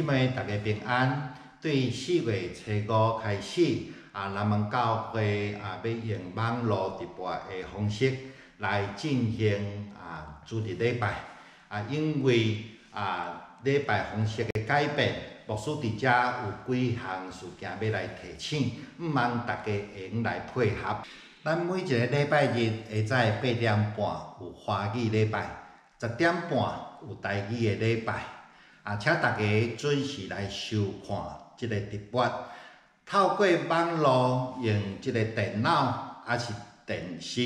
妹大家平安。对4月初5开始，南门教会要用网络直播的方式来进行主日礼拜。因为礼拜方式的改变，牧师伫遮有几项事件要来提醒，毋望大家会用来配合。咱每一个礼拜日下早8点半有华语礼拜，10点半有台语的礼拜。请大家准时来收看这个直播。透过网络用这个电脑还是电视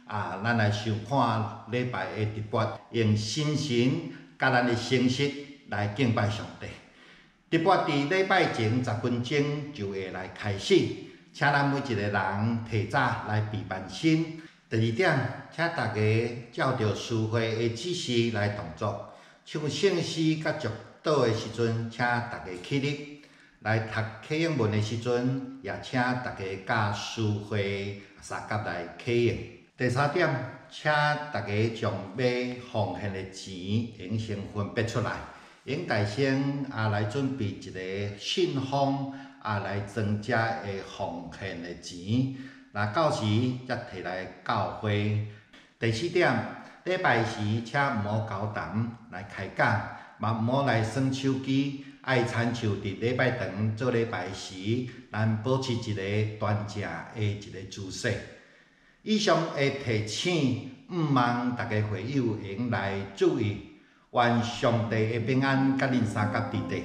咱来收看礼拜的直播，用心神甲咱的诚实来敬拜上帝。直播伫礼拜前10分钟就会来开始，请咱每一个人提早来备办心。第2点，请大家照着师会的指示来动作。唱圣诗甲祝祷的时阵，请大家起立；来读启应文的时阵，也请大家甲诗会三甲来启应。第3点，请大家将要奉献的钱用先分别出来，用大先来准备一个信封来增加的奉献的钱，到时才摕来教会。第4点，礼拜时请毋好交谈来开讲。嘛毋好来耍手机，爱亲像伫礼拜堂做礼拜时，咱保持一个端正的一个姿势。以上的提醒，毋望大家会友用来注意。愿上帝的平安甲恁三甲伫地。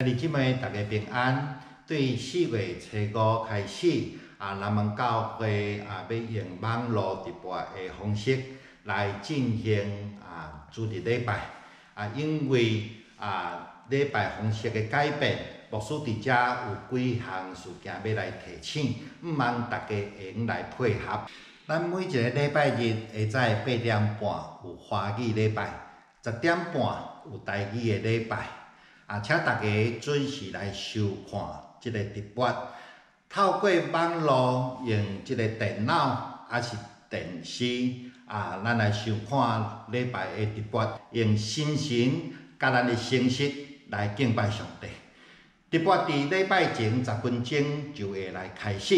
弟兄妹大家平安。对4月初5开始，南门教会要用网络直播的方式来进行主日礼拜。因为礼拜方式的改变，牧师伫遮有几项事件要来提醒，毋望大家会用来配合。咱每一个礼拜日下早8点半有华语礼拜，10点半有台语的礼拜。请大家准时来收看这个直播。透过网络用这个电脑还是电视咱来收看礼拜的直播，用心神甲咱的诚实来敬拜上帝。直播伫礼拜前10分钟就会来开始，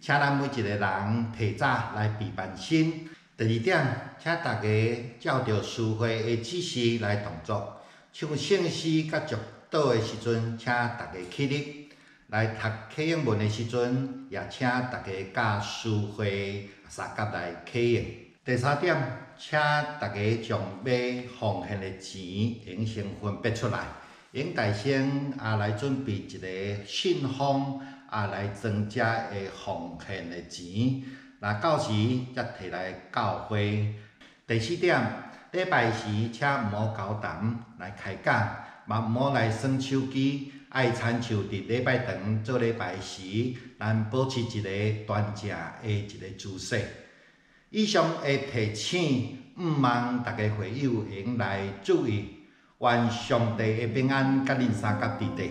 请咱每一个人提早来备办心。第2点，请大家照着师会的指示来动作。唱圣诗甲祝祷的时阵，请大家起立；来读启应文的时阵，也请大家甲诗会三甲来启应。第3点，请大家将要奉献的钱用先分别出来，用大先来准备一个信封来增加的奉献的钱，到时才摕来教会。第4点，礼拜时请毋好交谈来开讲，嘛毋好来耍手机，爱亲像伫礼拜堂做礼拜时，咱保持一个端正的一个姿势。以上的提醒，毋望大家会友用来注意。愿上帝的平安甲恁三甲伫地。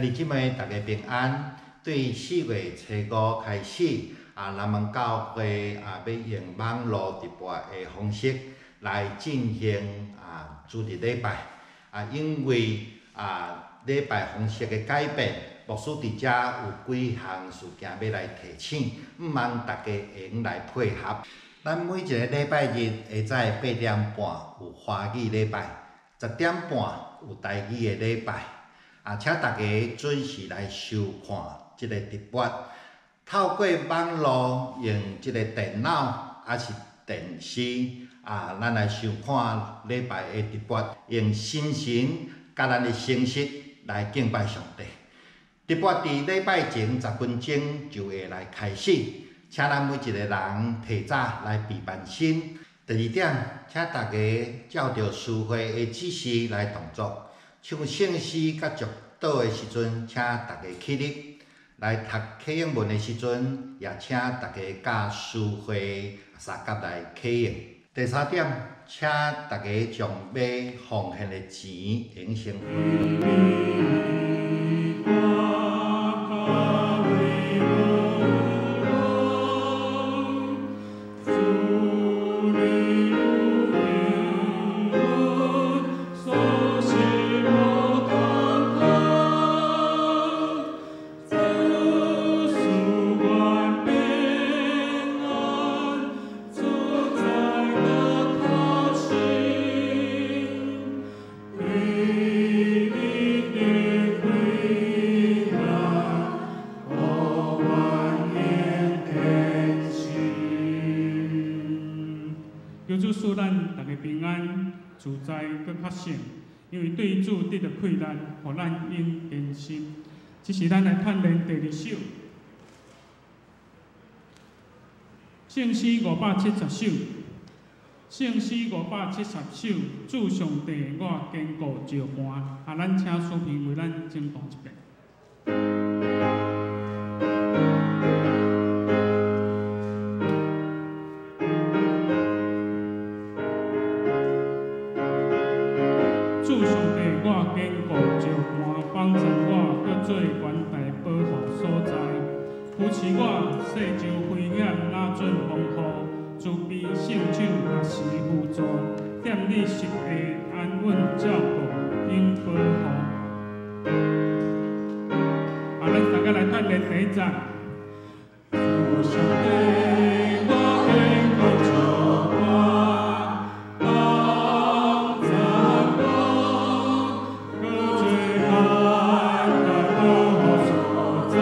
弟兄妹大家平安。对4月初5开始，南门教会要用网络直播的方式来进行主日礼拜。因为礼拜方式的改变，牧师伫遮有几项事件要来提醒，毋望大家会用来配合。咱每一个礼拜日下早8点半有华语礼拜，10点半有台语的礼拜。请大家准时来收看这个直播。透过网络用这个电脑还是电视咱来收看礼拜的直播，用心神甲咱的形式来敬拜上帝。直播伫礼拜前10分钟就会来开始，请咱每一个人提早来备办心。第2点，请大家照着师会的指示来动作，唱圣诗甲祝祷的时阵，请大家起立；来读启应文的时阵，也请大家甲师会三甲来启应。第3点，请大家将要奉献的钱用成。祝咱大家平安、自在、搁较胜，因为对主得到快乐，互咱应坚心。这是咱来探练第2首，圣诗570首，圣诗570首，主上帝我坚固石磐。咱请书评为咱精读一遍。扶持我，世上危险哪准防护？慈悲圣手若是扶助，踮你实地安稳照顾，应保护。咱大家来看练第1站。主上帝，我坚固石磐，帮助我，搁最安来保护所在。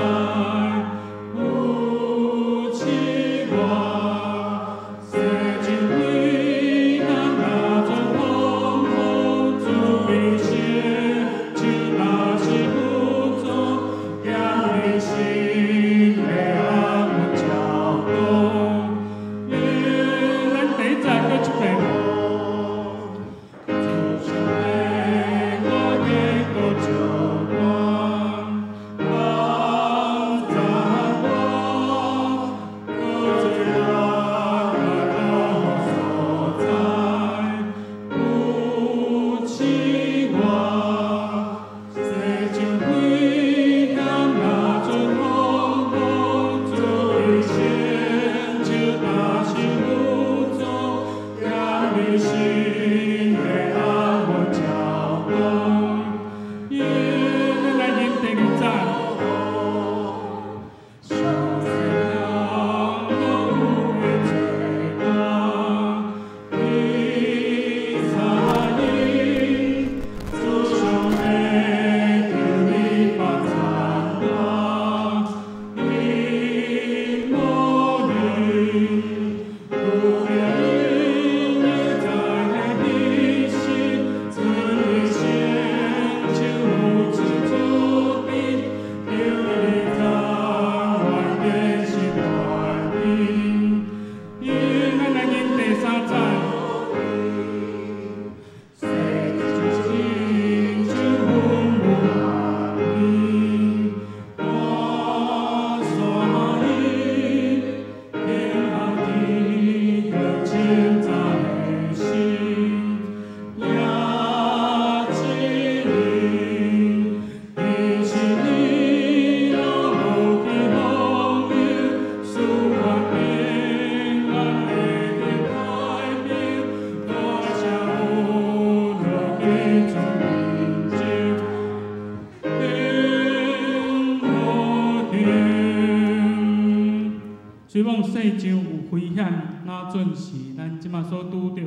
希望世上有危险，哪准是咱即马所拄着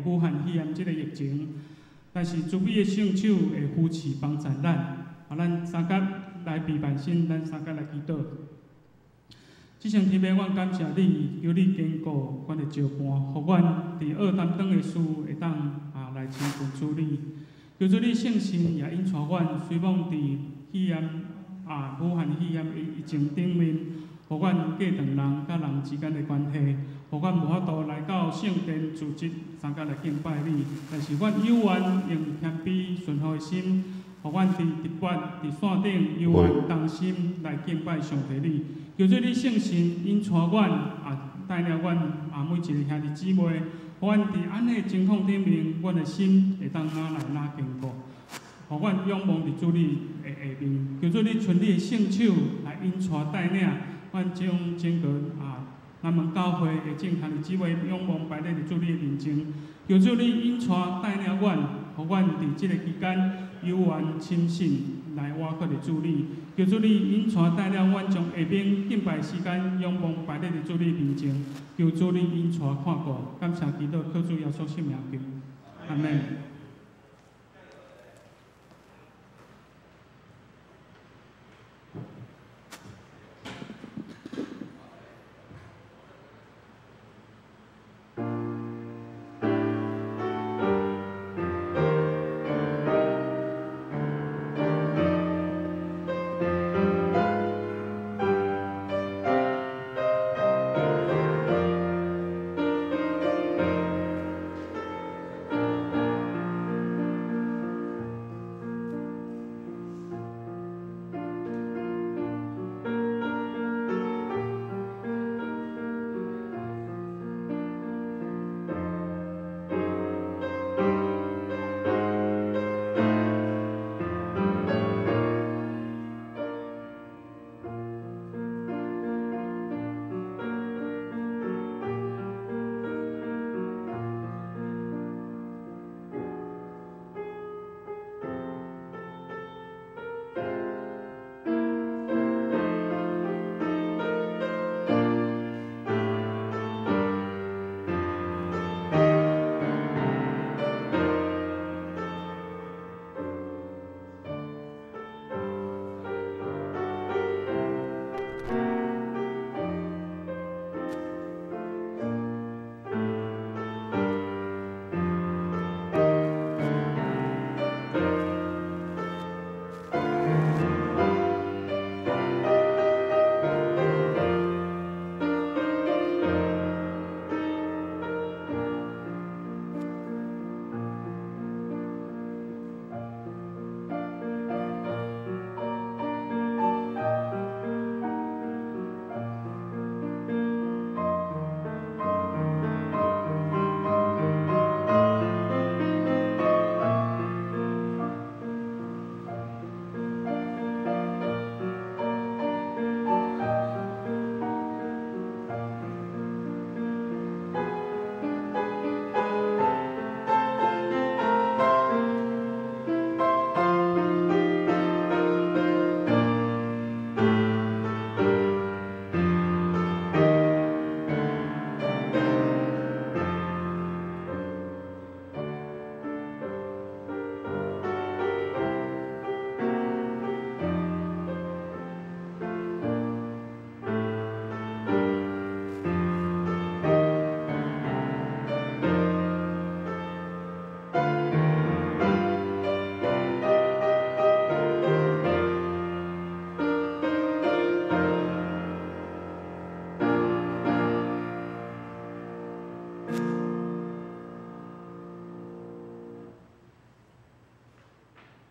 武汉肺炎即个疫情，但是主义的圣手会扶持帮助咱，咱三甲来备办心，咱三甲来祈祷。即场天父，阮感谢你，求你坚固阮的石磐，互阮伫学堂当的事会当来亲近处理。求主你圣神也引带阮，随往伫喜宴武汉喜宴疫情顶面，互阮过长人甲人之间的关系，互阮无法度来到圣殿组织参加来敬拜你，但是阮有愿用谦卑顺服的心，互阮伫直播伫线顶有愿同心来敬拜上帝你。求主你圣神引带阮带领阮每一个兄弟姊妹，互阮伫安尼情况顶面，阮的心会当来坚固。互阮仰望伫主你的下面，求主你存你的圣手来引带带领，阮将整个咱们教会的众兄弟姊妹仰望摆咧伫主你的面前，求主你引带带领阮，互阮伫即个期间有缘亲信来挖掘伫主你，求主你引带带领阮，将下面敬拜时间仰望摆咧伫主你面前，求主你引带看顾，感谢祈祷，靠主耶稣圣名求，阿门。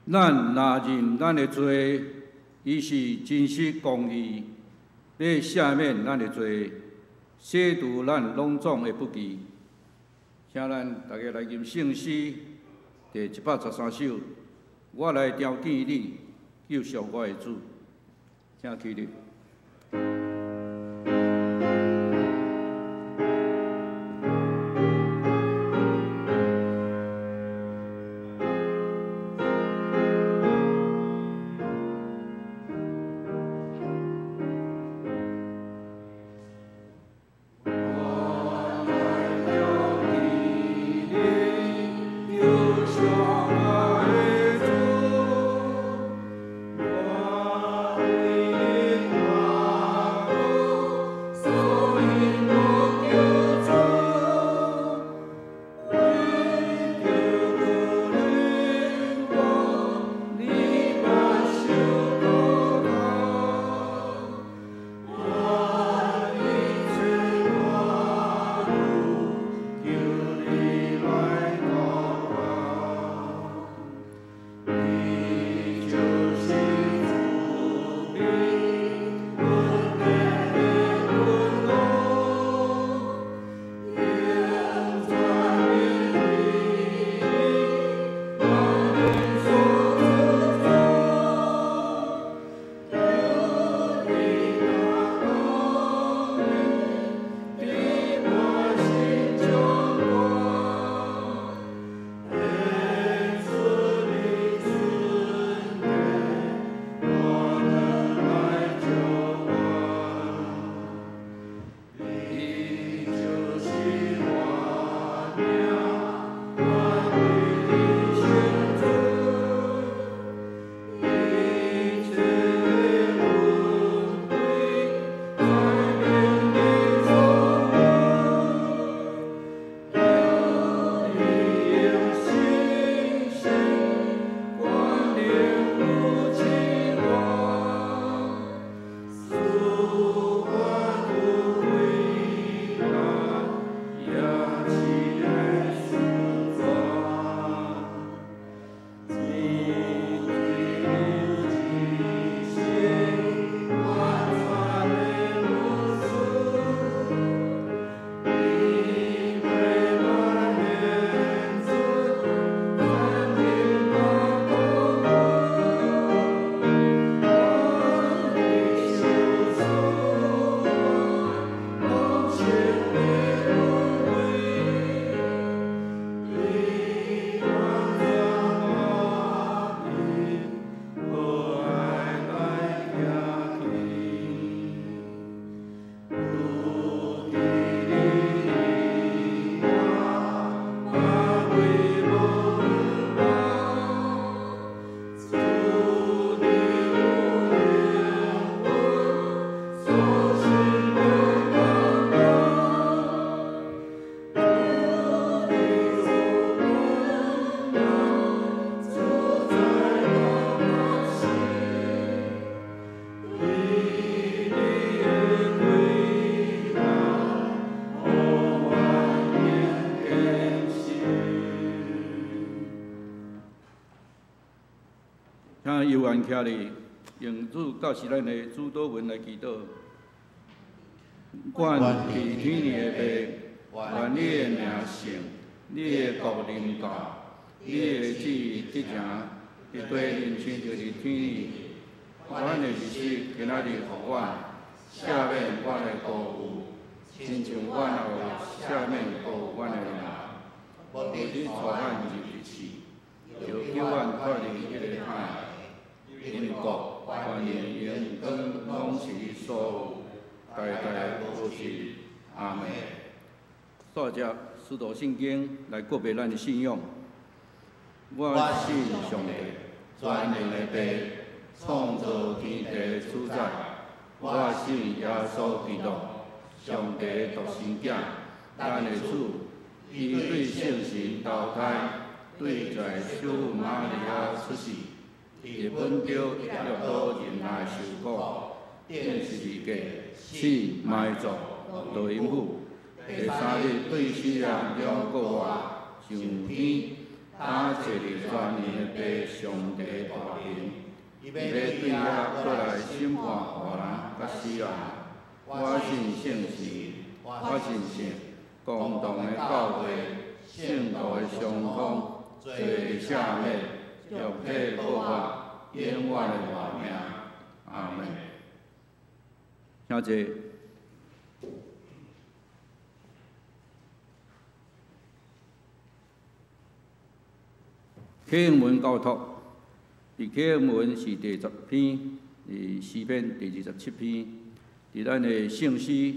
咱若认咱的罪，伊是真实公义，要赦免咱的罪，洗除咱拢总的不义。请咱大家来吟圣诗第113首，我来朝见你，救赎我的主，请起立。我请游园徛咧，用主教示咱的主祷文来祈祷。愿伫天的爸，愿你的名圣，你的国临到，你的旨意执行，伫地人亲就伫天里。阮的日子今仔日互阮，赦免阮的过有，亲像阮也有赦免过阮的人。无你带阮入地狱，就叫阮脱离迄个歹。因国、权力、荣光，拢是你所有，代代无尽。阿门。煞只使徒圣经来告白咱的信仰。我信上帝，全能的爸，创造天地的主宰。我信耶稣基督，上帝独生子，咱的主。伊对圣神投胎，对在小玛利亚出世。日本着约到人来受苦，顶十字架，死埋葬，落阴府。第三日对死人了过活，上天，他坐伫全能的爸上帝大庭，伊要对遐过来审判活人甲死人。我信圣神，我信圣，共同的教会，圣徒的相通，罪赦免。肉体复活，永远的活命。阿门。请坐。启应文教托，伫启应文是第10篇，诗篇第27篇，伫咱的圣诗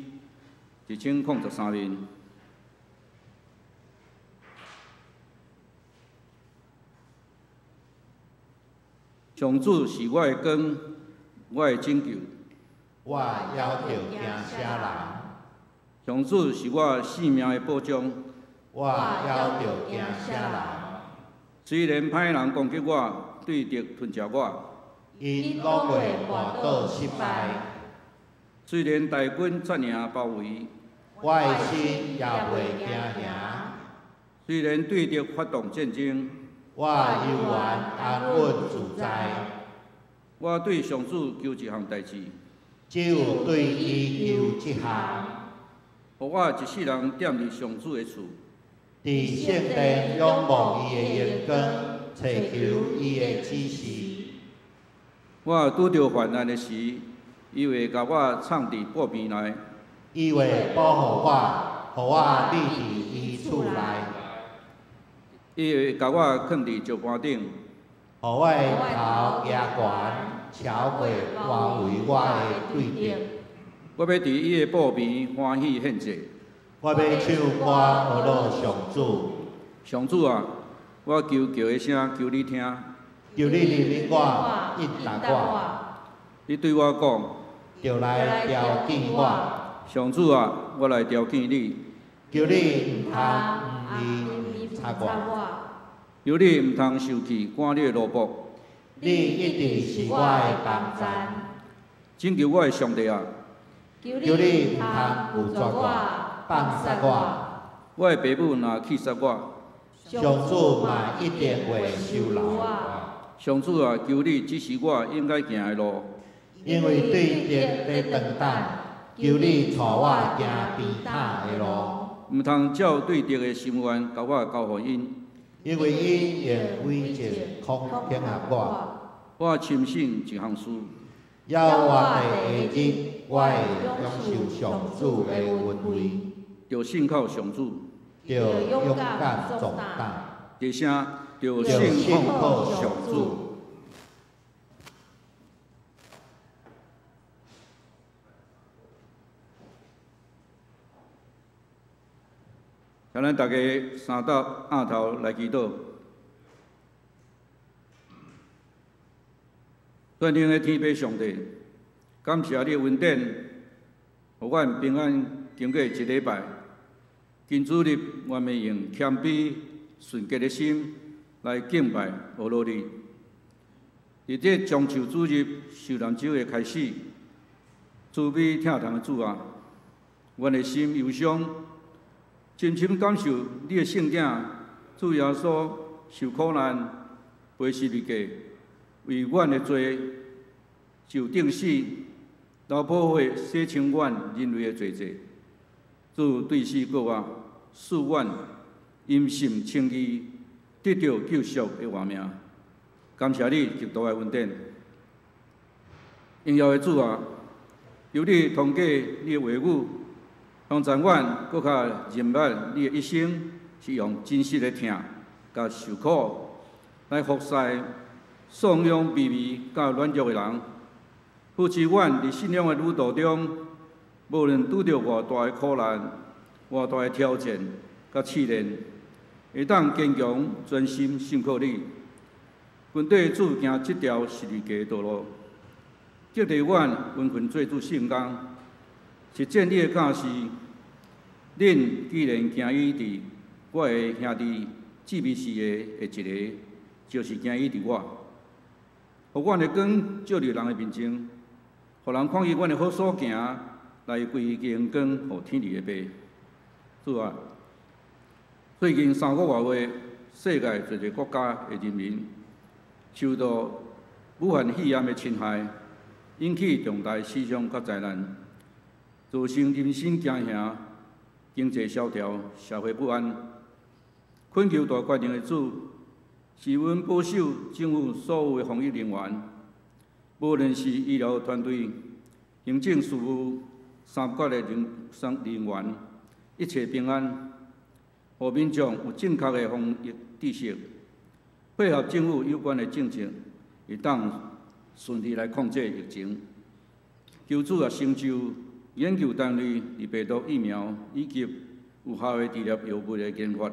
1013面。上主是我的光，我的拯救。我要着惊啥人？上主是我性命的保障。我要着惊啥人？虽然歹人攻击我，对敌吞食我，因努过跋倒失败。虽然大军占领包围，我的心也袂惊吓。虽然对敌发动战争，我悠然安稳自在。我对上主求一项代志，只有对伊求一项，互我一世人踮伫上主的厝，伫圣殿仰望伊的眼光，找求伊的指示。我拄着患难的时，伊会甲我藏伫布边内，伊会保护我，互我匿伫伊厝内，伊会甲我囥伫石盘顶，互我的头举悬，超过包围我的对敌。我要伫伊的布边欢喜献祭。我要唱歌学乐上主，上主啊，我求的声求你听，求你怜悯我，应答我，你对我讲，就来调整我。上主啊，我来调见你，求你毋通因插我，求你毋通受气赶你的萝卜，你一直是我的帮赞。拯救我的上帝啊！求你毋通拒绝我，放杀我。我的爸母若气杀我，上主嘛一定会收留我。上主啊，求你指示我应该行的路，因为对敌在长等，求你带我行平坦的路。毋通照对敌的心愿，甲我交互因。因为因用威震恐吓我，我深信一项事，要我第下日，我会享受上主的恩惠，要信靠上主，要勇敢壮胆，第声要要信信靠靠上主。上主。请咱大家三搭额头来祈祷。全能的天父上帝，感谢你的恩典，互阮平安经过一礼拜。今主日，我们用谦卑纯洁的心来敬拜阿罗你。伫这中秋主日受难周的开始，慈悲疼痛的主啊，阮的心忧伤。真心感受你的圣囝主耶稣受苦难、背十字架，为阮的罪受钉死，流宝血洗清阮人类的罪债。主对死过啊，使阮因信称义，得到救赎的活命。感谢你极大的恩典。荣耀的主啊，由你通过你的话语。向前阮搁较认捌你的一生是用真实的疼甲受苦来服侍颂扬卑微甲软弱的人，扶持阮伫信仰的旅途中，无论拄着偌大的苦难、偌大的挑战甲试炼，会当坚强专心信靠你，跟对主行这条十字架的道路，激励阮温顺做主圣工。实践你的教示，恁既然行伊伫我的兄弟姊妹是的一个，就是行伊伫我，互阮的光照入人的面前，互人看见阮的好所行，来归荣光互天地的爸。主啊，最近3个多月，世界侪个国家的人民受到武汉肺炎的侵害，引起重大死伤甲灾难。造成人心惊吓、经济萧条、社会不安。恳求大决定的主，是阮保守政府所有的防疫人员，无论是医疗团队、行政事务、三决的人员，一切平安，互民众有正确的防疫知识，配合政府有关的政策，会当顺利来控制疫情。求主也成就。研究单位伫病毒疫苗以及有效的治疗药物的研发，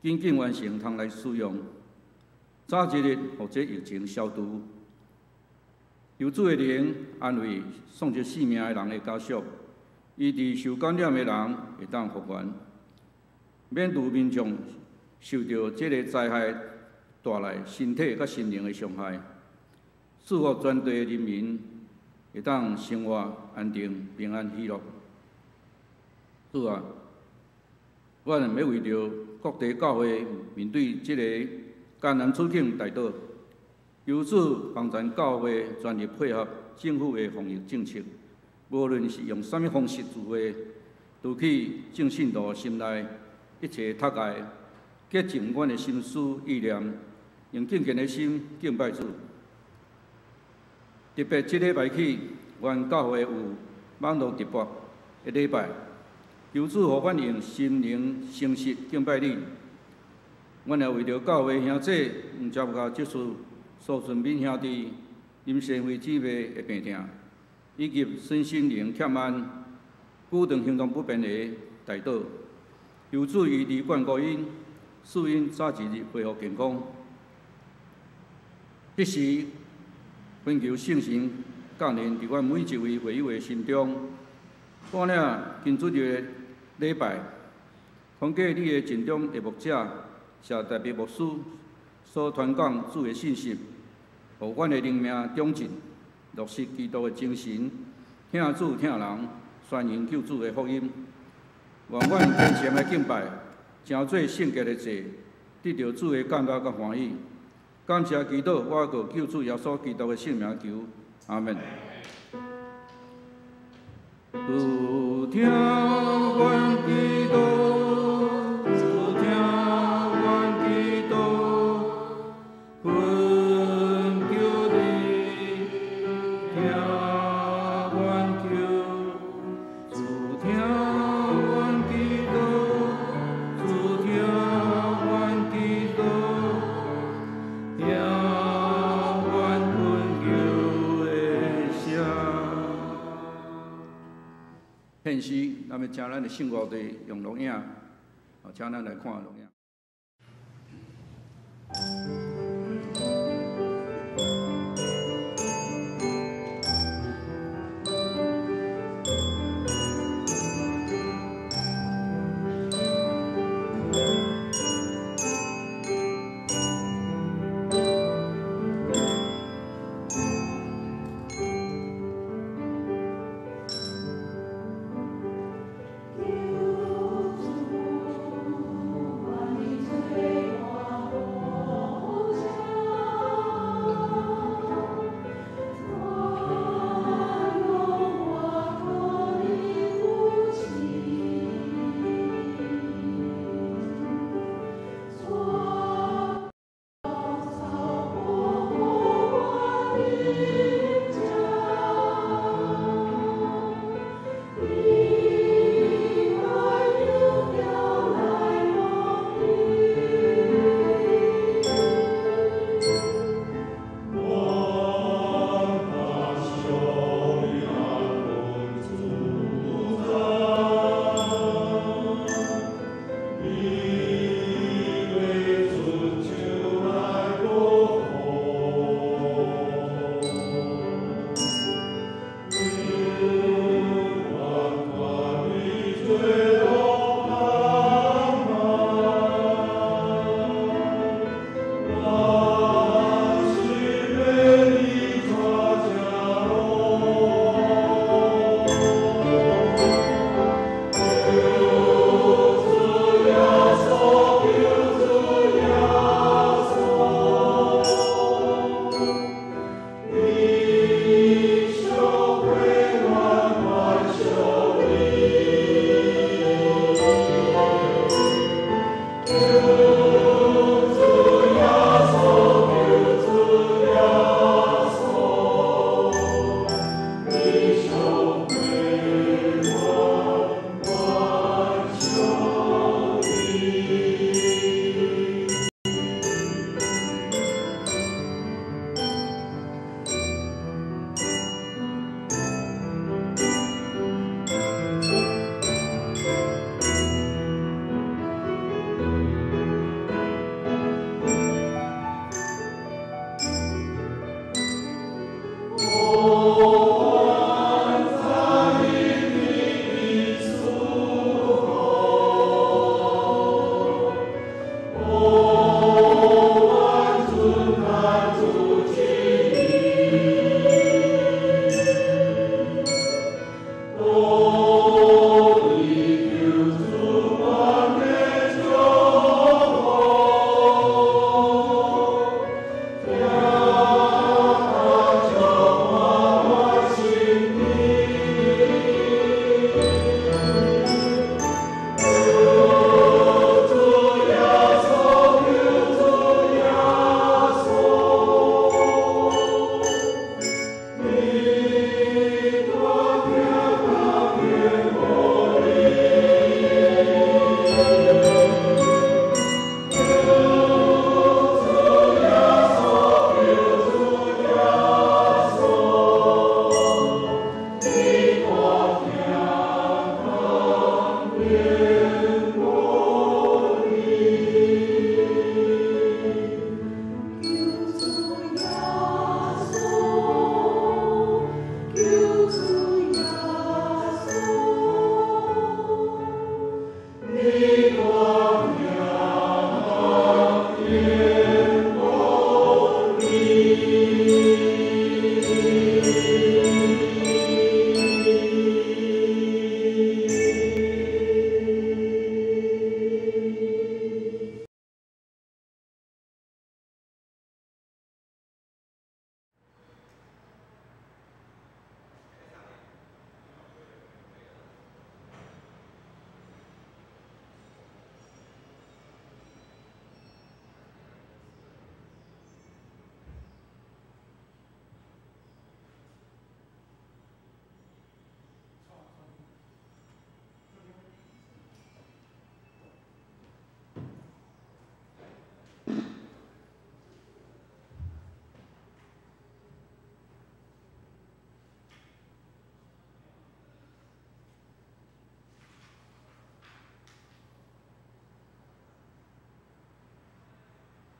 紧紧完成通来使用，早一日互这疫情消除。求主的灵安慰丧失性命的人的家属，以致受感染的人会当复原，免除民众受到这个灾害带来身体甲心灵的伤害，祝福全地的人民会当生活安定、平安、喜乐。主啊，我们要为着各地教会面对这个艰难处境代祷，由此帮咱教会全力配合政府的防疫政策，无论是用什么方式做会，都去正信徒心内一切ทัก爱，洁净阮的心思意念，用敬虔的心敬拜主。特别即礼拜起，阮教会有网络直播一礼拜，由此互阮用心灵诚实敬拜你。阮也为着教会兄弟毋接甲接触苏顺敏兄弟因肾肺姊妹的病痛，以及身心灵欠安、久长行动不便的大岛，由此伊离冠高因，使因早日恢复健康。这时，恳求圣神降临伫阮每一位会友的心中，半领今主日的礼拜，通过你的尽忠的牧者。谢特别牧师所传讲主的信息，互阮的灵命长进，落实基督的精神，听主听人，宣扬救主的福音。愿阮虔诚的敬拜，成做圣洁的祭，得到主的感觉甲欢喜。感谢基督，我个救主耶稣基督的圣名求，阿门。主听阮基督。现时，咱们请咱的圣乐队用录影，请咱来看录影。万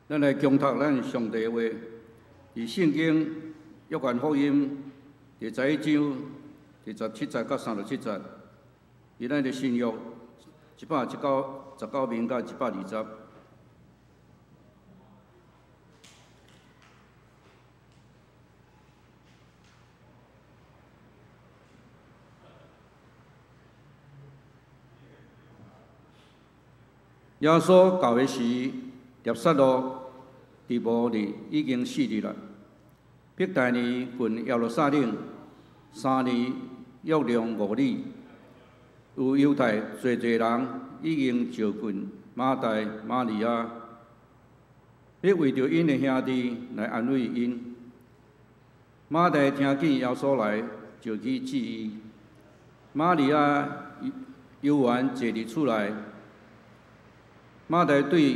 咱来共读咱上帝话，伫圣经约翰福音第11章第17节到37节，以咱的新约119面到120。耶稣到的时，耶撒路伫无日已经4日了。伯大尼近耶路撒冷3年约量5里，有犹太侪人已经招近马大、马利亚，要为着因的兄弟来安慰因。马大听见耶稣来，就去接伊。马利亚游玩坐伫厝内。马大对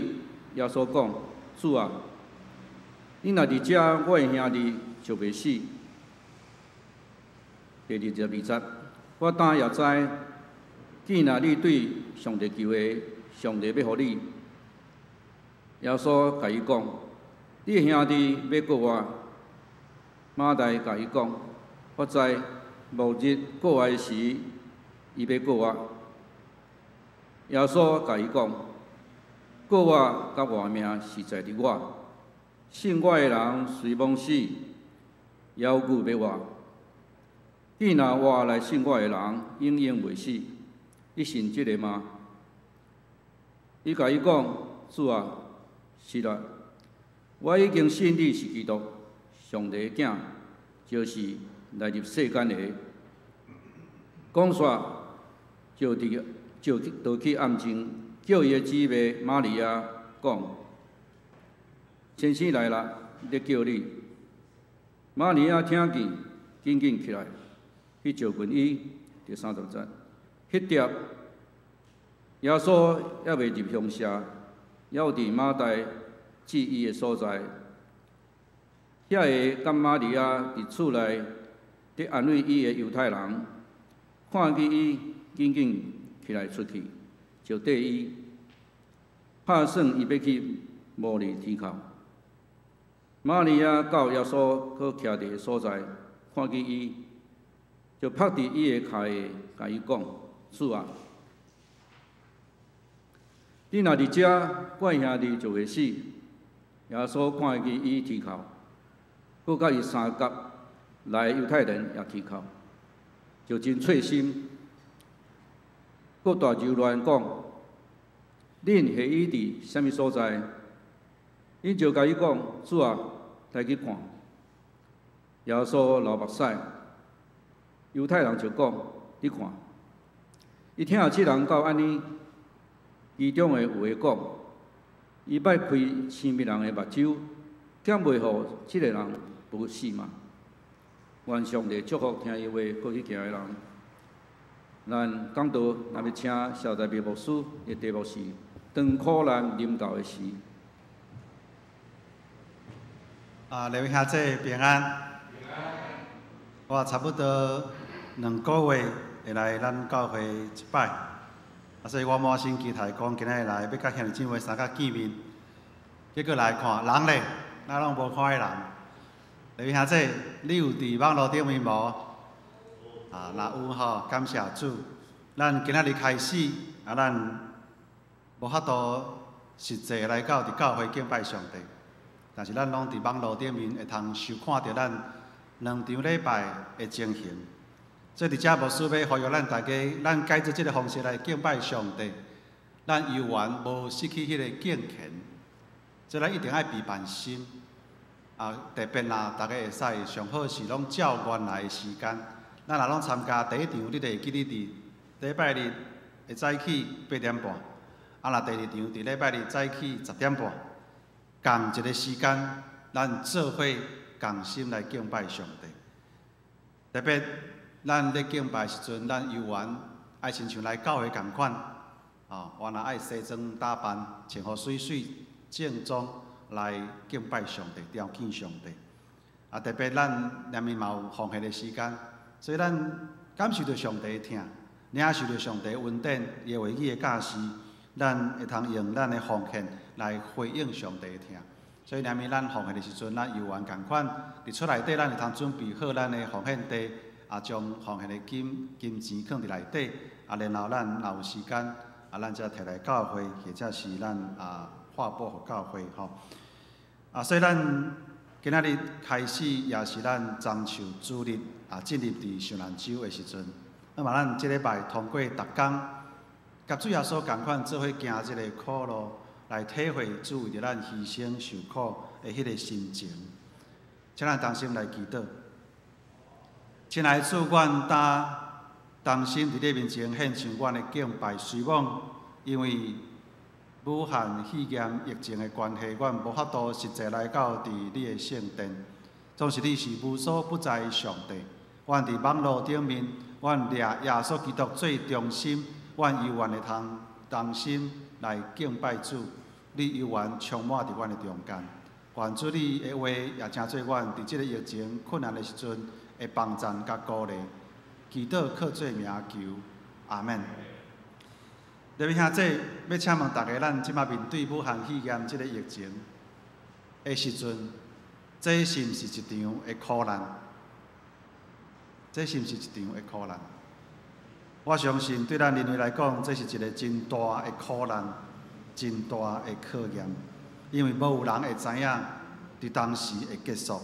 耶稣讲：“主啊，你若伫遮，我的兄弟就袂死。”第22节，我当也知，既然你对上帝求的，上帝要互你。耶稣甲伊讲：“你的兄弟要过我。”马大甲伊讲：“我知，末日过来时，伊要过我。”耶稣甲伊讲：“过我甲活命是在伫我，信我的人虽亡死，也有牛要活。既然活来信我的人，永远袂死。你信即个吗？”伊甲伊讲：“主啊，是啦，我已经信你是基督，上帝的囝，就是来入世间的。”讲煞就去暗前。叫伊的姊妹玛利亚讲：“先生来啦，咧叫你。”玛利亚听见，紧紧起来，去招近伊。第30节，迄碟耶稣还未入乡舍，还伫马大接伊的所在。遐个甲玛利亚伫厝内伫安慰伊的犹太人，看见伊紧紧起来出去。就缀伊，拍算伊要去摩利天口。玛利亚到耶稣佫徛伫个所在，看见伊，就拍伫伊的骹下，甲伊讲：“主啊，你若伫遮，我兄弟就会死。”耶稣看见伊啼哭，佫甲伊三甲来犹太人也啼哭，就真碎心。佫大柔乱讲：“恁下伊伫啥物所在？”因就甲伊讲：“主啊，来去看。”耶稣流目屎，犹太人就讲：“你看。”伊听即人到安尼，其中的有个讲：“伊捌开生病人的目睭，减袂互即个人不死嘛？”愿上帝祝福听伊话过去行的人。咱讲道若要请小台北牧师的题目是“当苦难临到的时”。各位兄弟平安。我差不多2个月会来咱教会一摆，所以我满心期待讲今仔日来要甲兄弟姊妹三甲见面，结果来看人咧，咱拢无看的人。各位兄弟，你有伫网络顶面无？若有吼，感谢主。咱今仔日开始，咱无法度实际来伫教会敬拜上帝，但是咱拢伫网络顶面会通收看到咱2场礼拜的情形。所以伫遮牧师要呼吁咱大家，咱改做即个方式来敬拜上帝，咱犹原无失去迄个敬虔，所以咱一定爱备办心。特别啦，大家会使上好是拢照原来的时间。咱若拢参加第一场，你就会记你伫礼拜日会早起8点半，若第2场伫礼拜日早起10点半，共一个时间，咱做伙共心来敬拜上帝。特别咱咧敬拜时阵，咱犹原爱亲像来教会共款，原来爱西装打扮，穿好水水正装来敬拜上帝，朝见上帝。特别咱内面嘛有奉献的时间。所以咱感受到上帝的疼，领受到上帝的恩典，伊的话语的教示，咱会通用咱的奉献来回应上帝的疼。所以，连咪咱奉献的时阵，咱犹原共款，伫厝内底，咱会通准备好咱的奉献地，将奉献的金钱放伫内底，然后咱若有时间，咱才摕来教会，或者是咱划拨互教会吼。所以咱今仔日开始，也是咱樟树主日进入伫上兰州的时阵，那么咱即礼拜通过逐工，甲主耶稣共款做伙行即个苦路。来体会主为着咱牺牲受苦的迄个心情，请咱同心来祈祷。亲爱的主，阮同心伫你面前献上阮的敬拜。虽然因为武汉肺炎疫情的关系，阮无法度实际来到伫你的圣殿，总是你是无所不在的上帝。阮伫网络顶面，阮掠耶稣基督最中心，阮犹原会通同心来敬拜主。你犹原充满伫阮的中间，愿主你的话也正做阮伫即个疫情困难的时阵会帮赞甲鼓励。祈祷靠做名求，阿门。各位兄弟，要请问大家，咱即马面对武汉肺炎即个疫情的时阵，这是毋是一场的苦难？这是毋是一场的苦难？我相信对咱人类来讲，这是一个真大的苦难。真大的考验，因为无有人会知影，伫当时会结束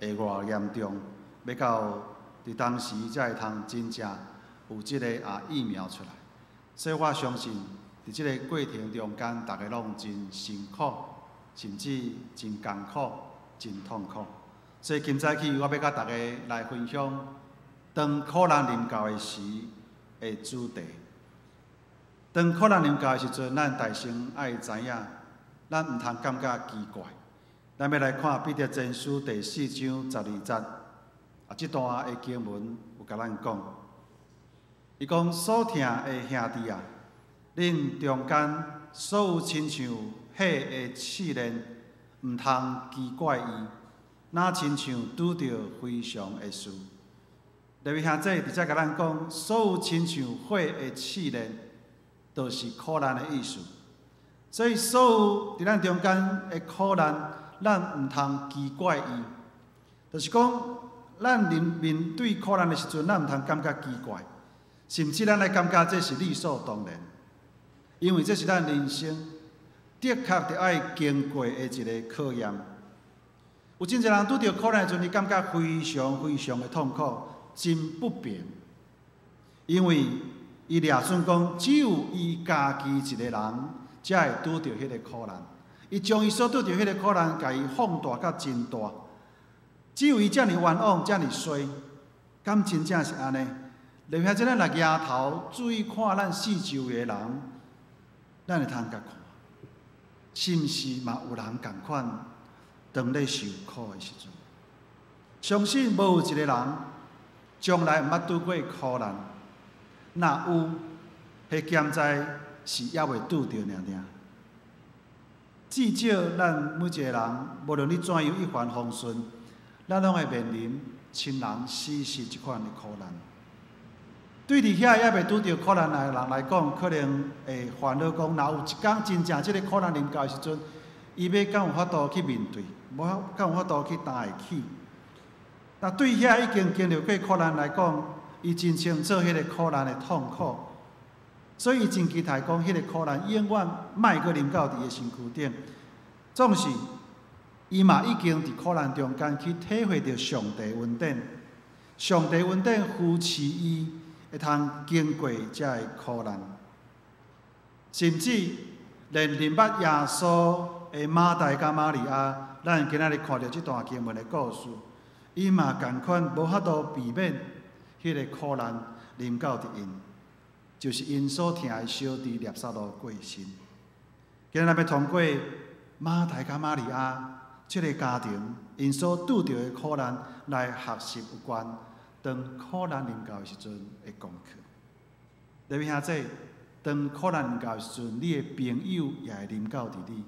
会偌严重，要到伫当时才会通真正有即个疫苗出来。所以我相信，伫即个过程中间，大家拢真辛苦，甚至真艰苦、真痛苦。所以今早起，我要甲大家来分享，当苦难临到的时的主题。当苦难临到的时阵，咱大声爱知影，咱毋通感觉奇怪。咱要来看《彼得前书》第4章12节，这段的经文有甲咱讲，伊讲所疼的兄弟啊，恁中间所有亲像火的试炼，毋通奇怪伊，那亲像拄着非常的事。各位兄弟，伫遮甲咱讲，所有亲像火的试炼。就是苦难的意思，所以所有伫咱中间的苦难，咱毋通奇怪伊。就是讲，咱面对苦难的时阵，咱毋通感觉奇怪，甚至咱来感觉这是理所当然，因为这是咱人生的确着爱经过的一个考验。有真侪人拄着苦难的时阵，伊感觉非常非常的痛苦，真不便，因为伊掠准讲，只有伊家己一个人，才会拄着迄个苦难。伊将伊所拄着迄个苦难，甲伊放大甲真大。只有伊遮尔冤枉，遮尔衰，敢真正是安尼？另外，即咱来抬头注意看咱四周围的人，咱会通甲看，是毋是嘛有人共款，当咧受苦的时阵？相信无有一个人，将来毋捌拄过苦难。若有，迄减灾是还袂拄着尔。至少咱每一个人，无论你怎样一帆风顺，咱拢会面临亲人死世即款的苦难。对伫遐还袂拄着苦难的人来讲，可能会烦恼讲，若有一天真正即个苦难临到的时阵，伊要敢有法度去面对，敢有法度去担会起。但对遐已经经历过苦难来讲，伊真清楚迄个苦难的痛苦，所以伊真期待讲，迄个苦难永远莫阁临到伫伊身躯顶。总是，伊嘛已经伫苦难中间去体会到上帝恩典，上帝恩典扶持伊，会通经过遮个苦难。甚至连认捌耶稣的马大甲玛利亚，咱今仔日看到即段经文的故事，伊嘛共款无法度避免。迄个苦难临到伫因，就是因所疼的小弟拿撒勒过身。今日要通过马大甲玛利亚即个家庭，因所拄着的苦难来学习有关当苦难临到的时阵的功课。各位兄弟，当苦难临到的时阵，你的朋友也会临到伫你。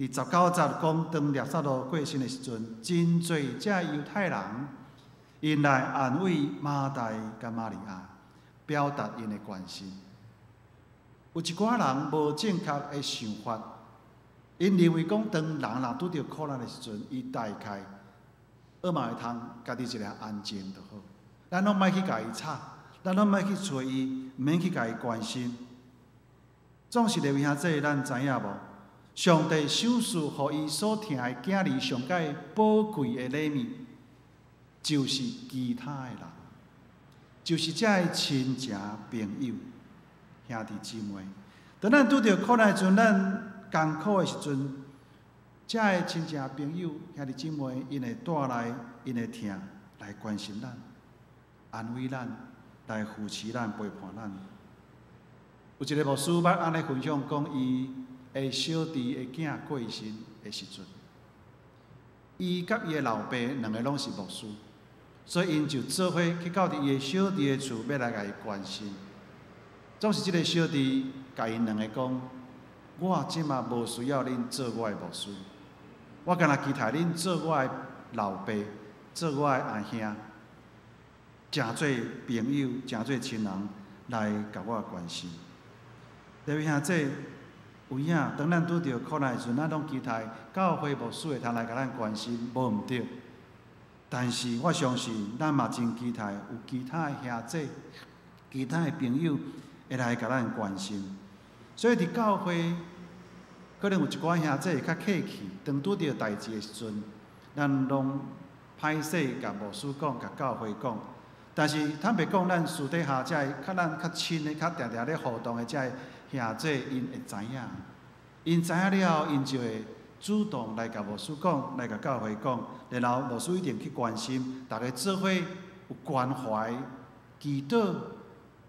伫19节讲，当拿撒勒过身的时阵，真侪遮犹太人。因来安慰马大甲玛利亚，表达因的关心。有一寡人无正确的想法，因认为讲，当人若拄着苦难的时阵，伊大概恶嘛会通家己一个安静就好。咱拢莫去甲伊吵，咱拢莫去找伊，毋免去甲伊关心。总是弟兄姊妹，咱知影无？上帝赏赐互伊所疼的囝儿上界宝贵的礼物，就是其他的人，就是遮的亲情朋友、兄弟姊妹。当咱拄着苦难的时阵，咱艰苦的时阵，遮的亲情朋友、兄弟姊妹，因会带来因的疼来关心咱、安慰咱、来扶持咱、陪伴咱。有一个牧师捌安尼分享讲，伊的小弟的囝过身的时阵，伊甲伊的老爸两个拢是牧师，所以因就做伙去到伊的小弟的厝，要来甲伊关心。总是即个小弟甲因两个讲：我即马无需要恁做我的牧师，我干那期待恁做我的老爸，做我的阿兄，诚做朋友，诚做亲人来甲我关心。弟兄姊妹，有影，当咱拄着苦难的时阵，咱拢期待教会牧师会通来甲咱关心，无毋对。但是我相信，咱嘛真期待有其他的兄弟、其他的朋友会来甲咱关心。所以伫教会，可能有一寡兄弟会较客气，当拄着代志的时阵，咱拢歹势甲牧师讲、甲教会讲。但是坦白讲，咱私底下遮较咱较亲的、较定定咧互动的遮兄弟，因会知影，因知影了后，因就会主动来甲牧师讲，来甲教会讲，然后牧师一定去关心，大家做伙有关怀、祈祷，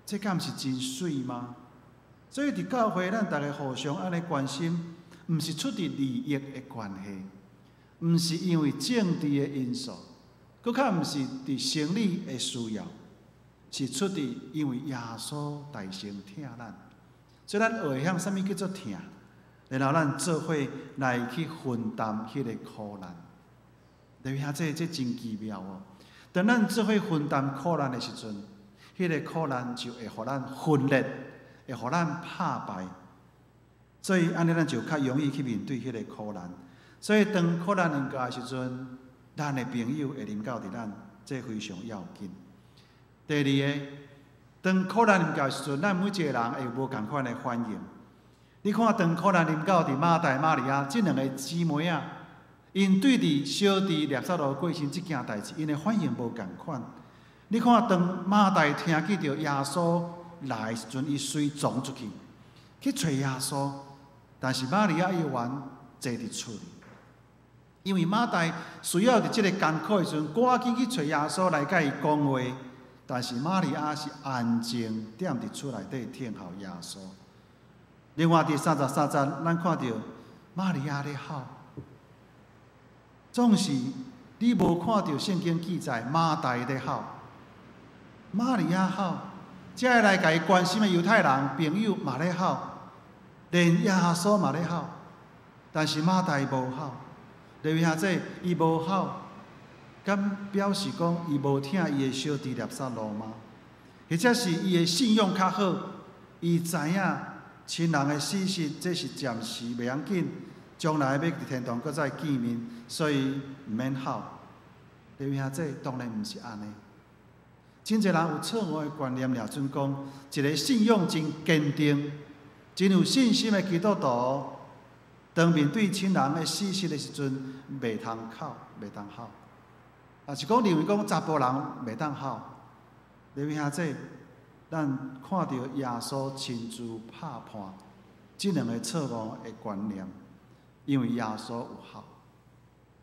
这敢毋是真水吗？所以伫教会，咱大家互相安尼关心，毋是出于利益的关系，毋是因为政治的因素，搁较毋是伫生理的需要，是出于因为耶稣大声疼咱。所以咱会晓啥物叫做疼，然后咱做伙来去分担迄个苦难。弟兄姊妹，这真奇妙哦！当咱做伙分担苦难的时阵，迄个苦难就会互咱分裂，会互咱打败。所以安尼咱就较容易去面对迄个苦难。所以当苦难临到的时阵，咱的朋友会临到伫咱，这非常要紧。第二个。当苦难临到的时阵，咱每一个人会有无同款的反应。你看，当苦难临到伫马大、马利亚这两个姊妹啊，因对伫小弟拿撒勒过身这件代志，因的反应无同款。你看，当马大听见到耶稣来的时阵，伊随撞出去，去找耶稣，但是马利亚伊完坐伫厝里，因为马大需要伫这个艰苦的时阵，赶紧去找耶稣来甲伊讲话。但是玛利亚是安静踮伫厝内底听候耶稣。另外第33章，咱看到玛利亚咧哭，总是你无看到圣经记载马大咧哭，玛利亚哭，遮来甲伊关心的犹太人朋友嘛咧哭，连耶稣嘛咧哭，但是马大无哭。弟兄姊妹，伊无哭。敢表示讲，伊无疼伊的小弟拿撒勒吗？或者是伊的信用较好，伊知影亲人的死讯这是暂时袂要紧，将来要伫天堂搁再见面，所以毋免哭。弟兄姊妹，当然毋是安尼。真侪人有错误的观念，了准讲一个信用真坚定、真有信心的基督徒，当面对亲人的死讯的时阵，袂通哭，袂通哭。也是讲认为讲查甫人袂当哭，弟兄姊妹，咱看到耶稣亲自拍破这两个错误的观念，因为耶稣有哭。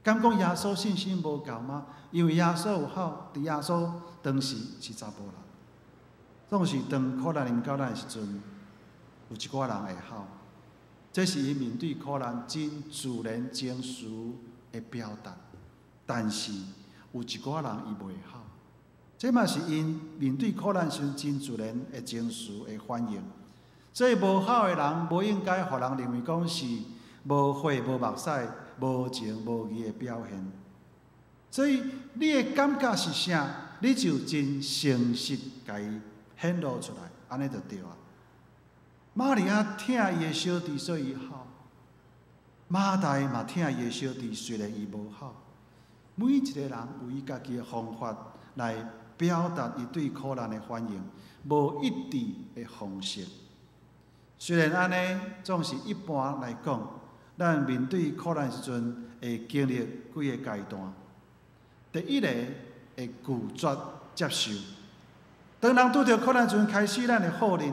敢讲耶稣信心无够吗？因为耶稣有哭，伫耶稣当时是查甫人，总是当苦难临到咱的时阵，有一寡人会哭，这是伊面对苦难真自然情绪的表达，但是。有一寡人伊袂哭，这嘛是因面对苦难时真自然的情绪的反应。所以无哭的人，无应该互人认为讲是无血无目屎、无情无义的表现。所以你的感觉是啥，你就真诚实甲伊显露出来，安尼就对啊。玛利亚疼伊的小弟，所以哭。马大嘛疼耶稣弟，虽然伊无好，每一个人有伊家己的方法来表达伊对苦难的反应，无一致的方式。虽然安尼，总是一般来讲，咱面对苦难时阵会经历几个阶段。第一个会拒绝接受。当人拄着苦难时阵，开始咱会否认，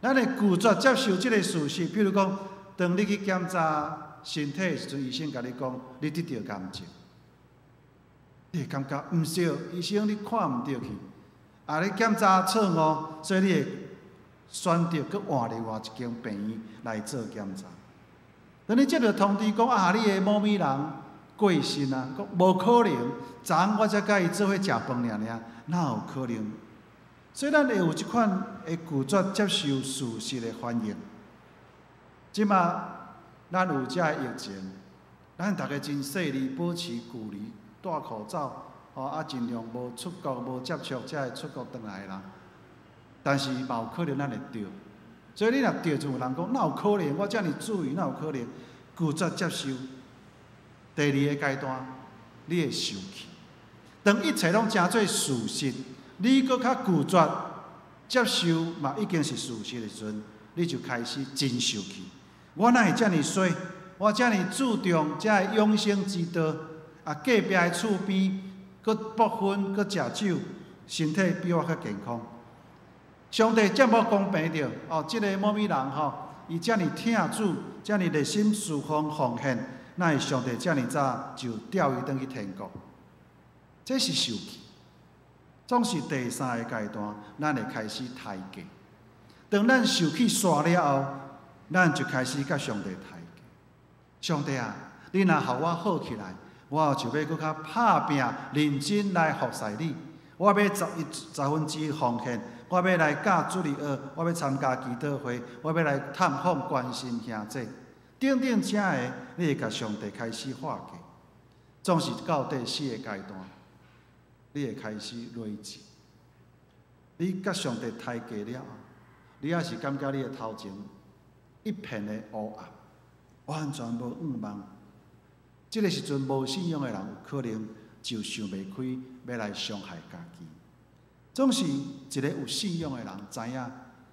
咱会拒绝接受这个事实。比如讲，当你去检查身体的时阵，医生甲你讲你得到癌症，你会感觉毋对，医生你看毋对去，你检查错误，所以你会选择搁换另外一间病院来做检查。当你接到通知讲你的某某人过身啊，讲无可能，昨昏我才甲伊做伙食饭尔，哪有可能？所以咱会有即款会拒绝接受事实的反应。即马咱有遮个疫情，咱大家真细腻，保持距离，戴口罩，尽量无出国、无接触才会出国回来的人。但是嘛有可能咱会着，所以你若着，就有人讲哪有可能？我遮尔注意，哪有可能？拒绝接受。第二个阶段，你会受气。当一切拢成做事实，你搁较拒绝接受嘛，已经是事实的时阵，你就开始真受气。我哪会遮尔衰？我遮尔注重遮个养生之道，隔壁的厝边搁剥烟，搁食酒，身体比我较健康。上帝遮无公平着即个某某人伊遮尔疼主，遮尔热心侍奉奉献，哪会上帝遮尔早就调伊转去天国？这是受气。总是第三个阶段，咱会开始抬价。当咱受气煞了后，咱就开始甲上帝抬价。上帝啊，你若互我好起来，我就要搁较拍拼、认真来服侍你。我要100%奉献，我要来教主日学，我要参加祈祷会，我要来探访关心兄弟。等等这个，你会甲上帝开始化价。总是到第4个阶段，你会开始累积。你甲上帝抬价了后，你也是感觉你的头前一片的乌暗，完全无望望。这个时阵，无信仰的人有可能就想袂开，要来伤害家己。总是一个有信仰的人知影，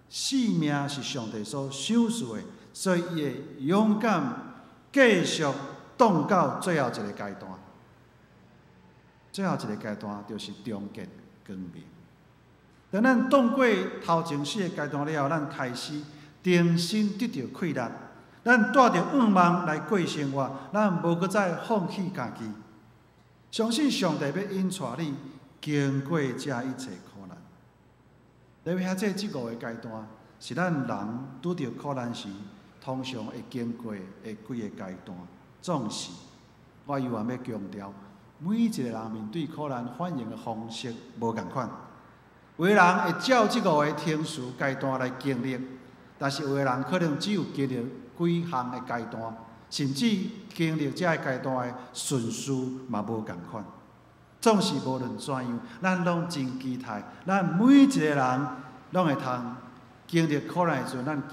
性命是上帝所赏赐的，所以伊会勇敢继续挡到最后一个阶段。最后一个阶段就是终结光明。当咱挡过头前4个阶段了后，咱开始重新得到快乐。咱带着愿望来过生活，咱无搁再放弃家己。相信上帝要引带你经过这一切苦难。特别这5个阶段，是咱人拄着苦难时，通常会经过的几个阶段。总是，我永远要强调，每一个人面对苦难反应的方式无同款。有的人会照这5个天数阶段来经历，但是有的人可能只有经历几项的阶段，甚至经历这个阶段的顺序嘛无同款。总是无论怎样，咱拢真期待，咱每一个人拢会通经历苦难的时阵，咱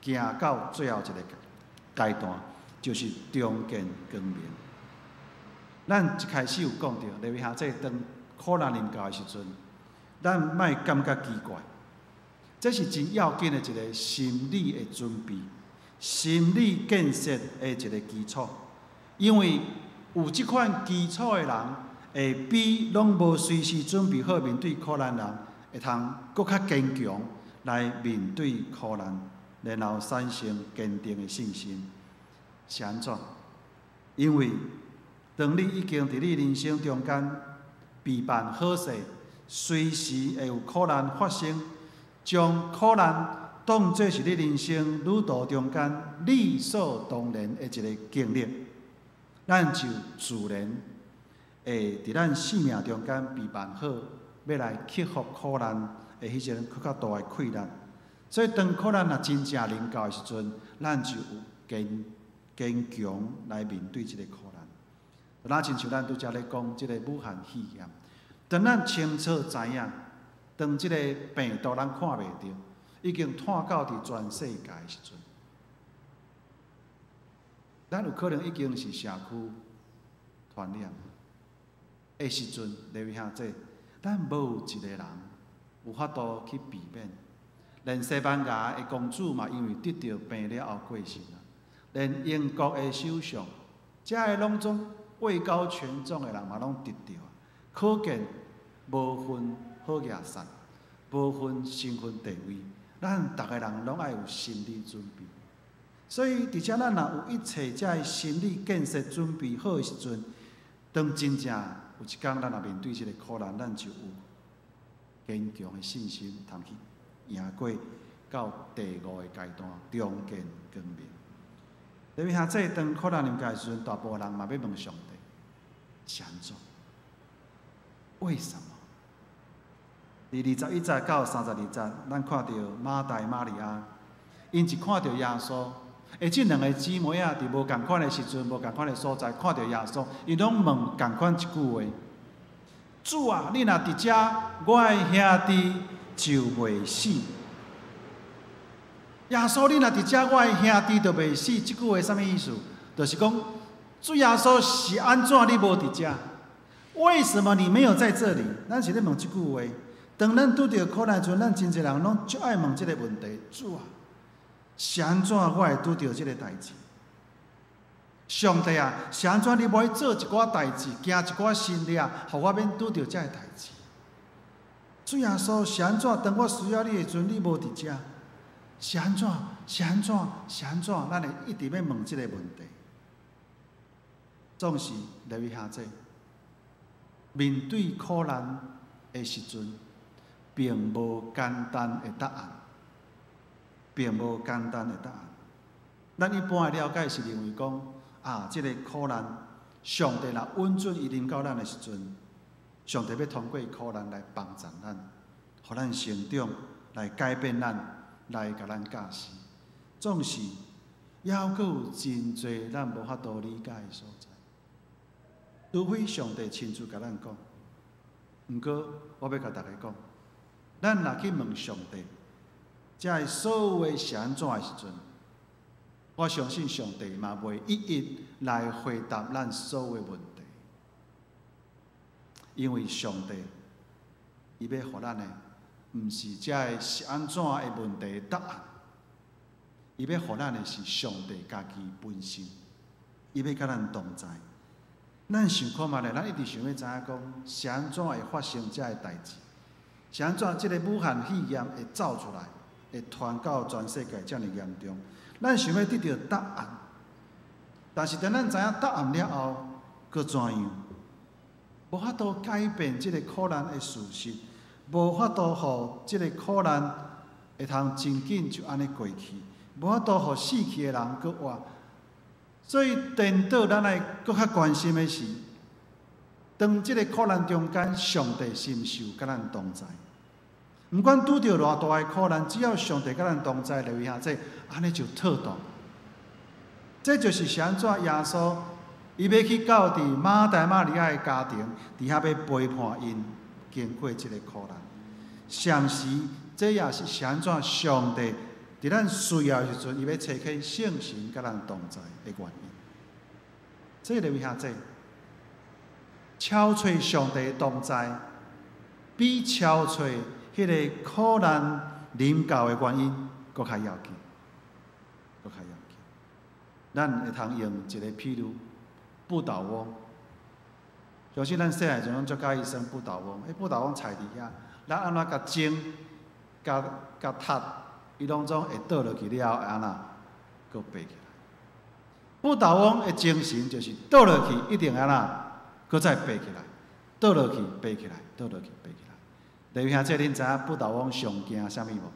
行到最后一个阶段，就是终见光明。咱一开始有讲到，特别这当苦难临到的时阵，咱莫感觉奇怪，这是真要紧的一个心理的准备。心理建设的一个基础，因为有这款基础的人，会比拢无随时准备好面对苦难人，会通搁较坚强来面对苦难，然后产生坚定的信心。是安怎？因为当你已经伫你人生中间备办好势，随时会有苦难发生，将苦难当作是你人生旅途中间理所当然的一个经历，咱就自然会伫咱生命中间备办好，要来克服苦难的迄种更较大的困难。所以，当苦难若真正临到的时阵，咱就有坚强来面对这个苦难。那亲像咱拄则咧讲，这个武汉肺炎，当咱清楚知影，当这个病毒咱看袂到。已经传到伫全世界的时阵，咱有可能已经是社区传染的时阵，各位兄弟，咱无一个人有法度去避免。连西班牙的公主嘛，因为得到病了后过身啊。连英国的首相，这个拢总位高权重的人嘛，拢得到啊。可见无分好野善，无分身份地位，咱逐个人拢爱有心理准备。所以，伫遮咱若有一切遮个心理建设准备好的时阵，当真正有一天咱若面对这个苦难，咱就有坚强的信心，通去赢过到第五个阶段，中见光明。因为兄弟，当苦难临界的时阵，大部分人嘛要问上帝：是安怎？为什么？第21节到32节，咱看到马大马利亚，因是看到耶稣。这两个姊妹啊，伫无共款的时阵、无共款的所在，看到耶稣，伊拢问共款一句话：主啊，你若伫遮，我的兄弟就袂死。耶稣，你若伫遮，我的兄弟就袂死。这句话什么意思？就是讲，主耶稣是安怎你无伫遮？为什么你没有在这里？咱是咧问这句话。当咱拄着苦难时阵，咱真侪人拢足爱问这个问题：主啊，是安怎我会拄着这个代志？上帝啊，是安怎你无去做一寡代志，行一寡新力，互我免拄着这个代志？主耶稣，是安怎当我需要你的时阵，你无伫遮？是安怎？是安怎？是安怎？咱会一直要问这个问题。总是各位兄弟，面对苦难的时阵，并无简单的答案，并无简单的答案。咱一般的了解是认为讲，这个苦难，上帝若允准伊临到咱的时阵，上帝要通过苦难来帮助咱，互咱成长，来改变咱，来甲咱教示。总是，还佫有真侪咱无法度理解的所在，除非上帝亲自甲咱讲。毋过，我要甲大家讲，咱若去问上帝，这所有的是安怎的时阵，我相信上帝嘛袂一一来回答咱所有的问题，因为上帝伊要互咱的，毋是这是安怎的问题的答案，伊要互咱的是上帝家己本身，伊要甲咱同在。咱想看觅咧，咱一直想要知影讲，是安怎会发生这个代志？是安怎即个武汉肺炎会走出来，会传到全世界遮尔严重？咱想要得到答案，但是当咱知影答案了后，佮怎样？无法度改变即个苦难的事实，无法度互即个苦难会通真紧就安尼过去，无法度互死去的人佮活。所以，颠倒咱来搁较关心的是，当即个苦难中间，上帝是毋是有甲咱同在？毋管拄着偌大的苦难，只要上帝甲咱同在，留意下这，安尼就妥当。这就是安怎耶稣伊要去到伫马大马利亚的家庭，伫遐要陪伴因经过即个苦难。相时，这也是安怎上帝伫咱需要的时阵，伊要找起圣神甲咱同在的原因。这留意下这，敲找上帝的同在，比敲找迄个苦难临到的原因搁较要紧，搁较要紧。咱会通用一个譬如不倒翁，相信咱细汉阵拢足介意生不倒翁。不倒翁踩伫遐，咱安怎甲蒸、甲踢，伊拢总会倒落去了后，安怎搁爬起来。不倒翁的精神就是倒落去一定安怎，搁再爬起来，倒落去爬起来，倒落去爬起来。弟兄姊妹，恁知影不倒翁上惊啥物无？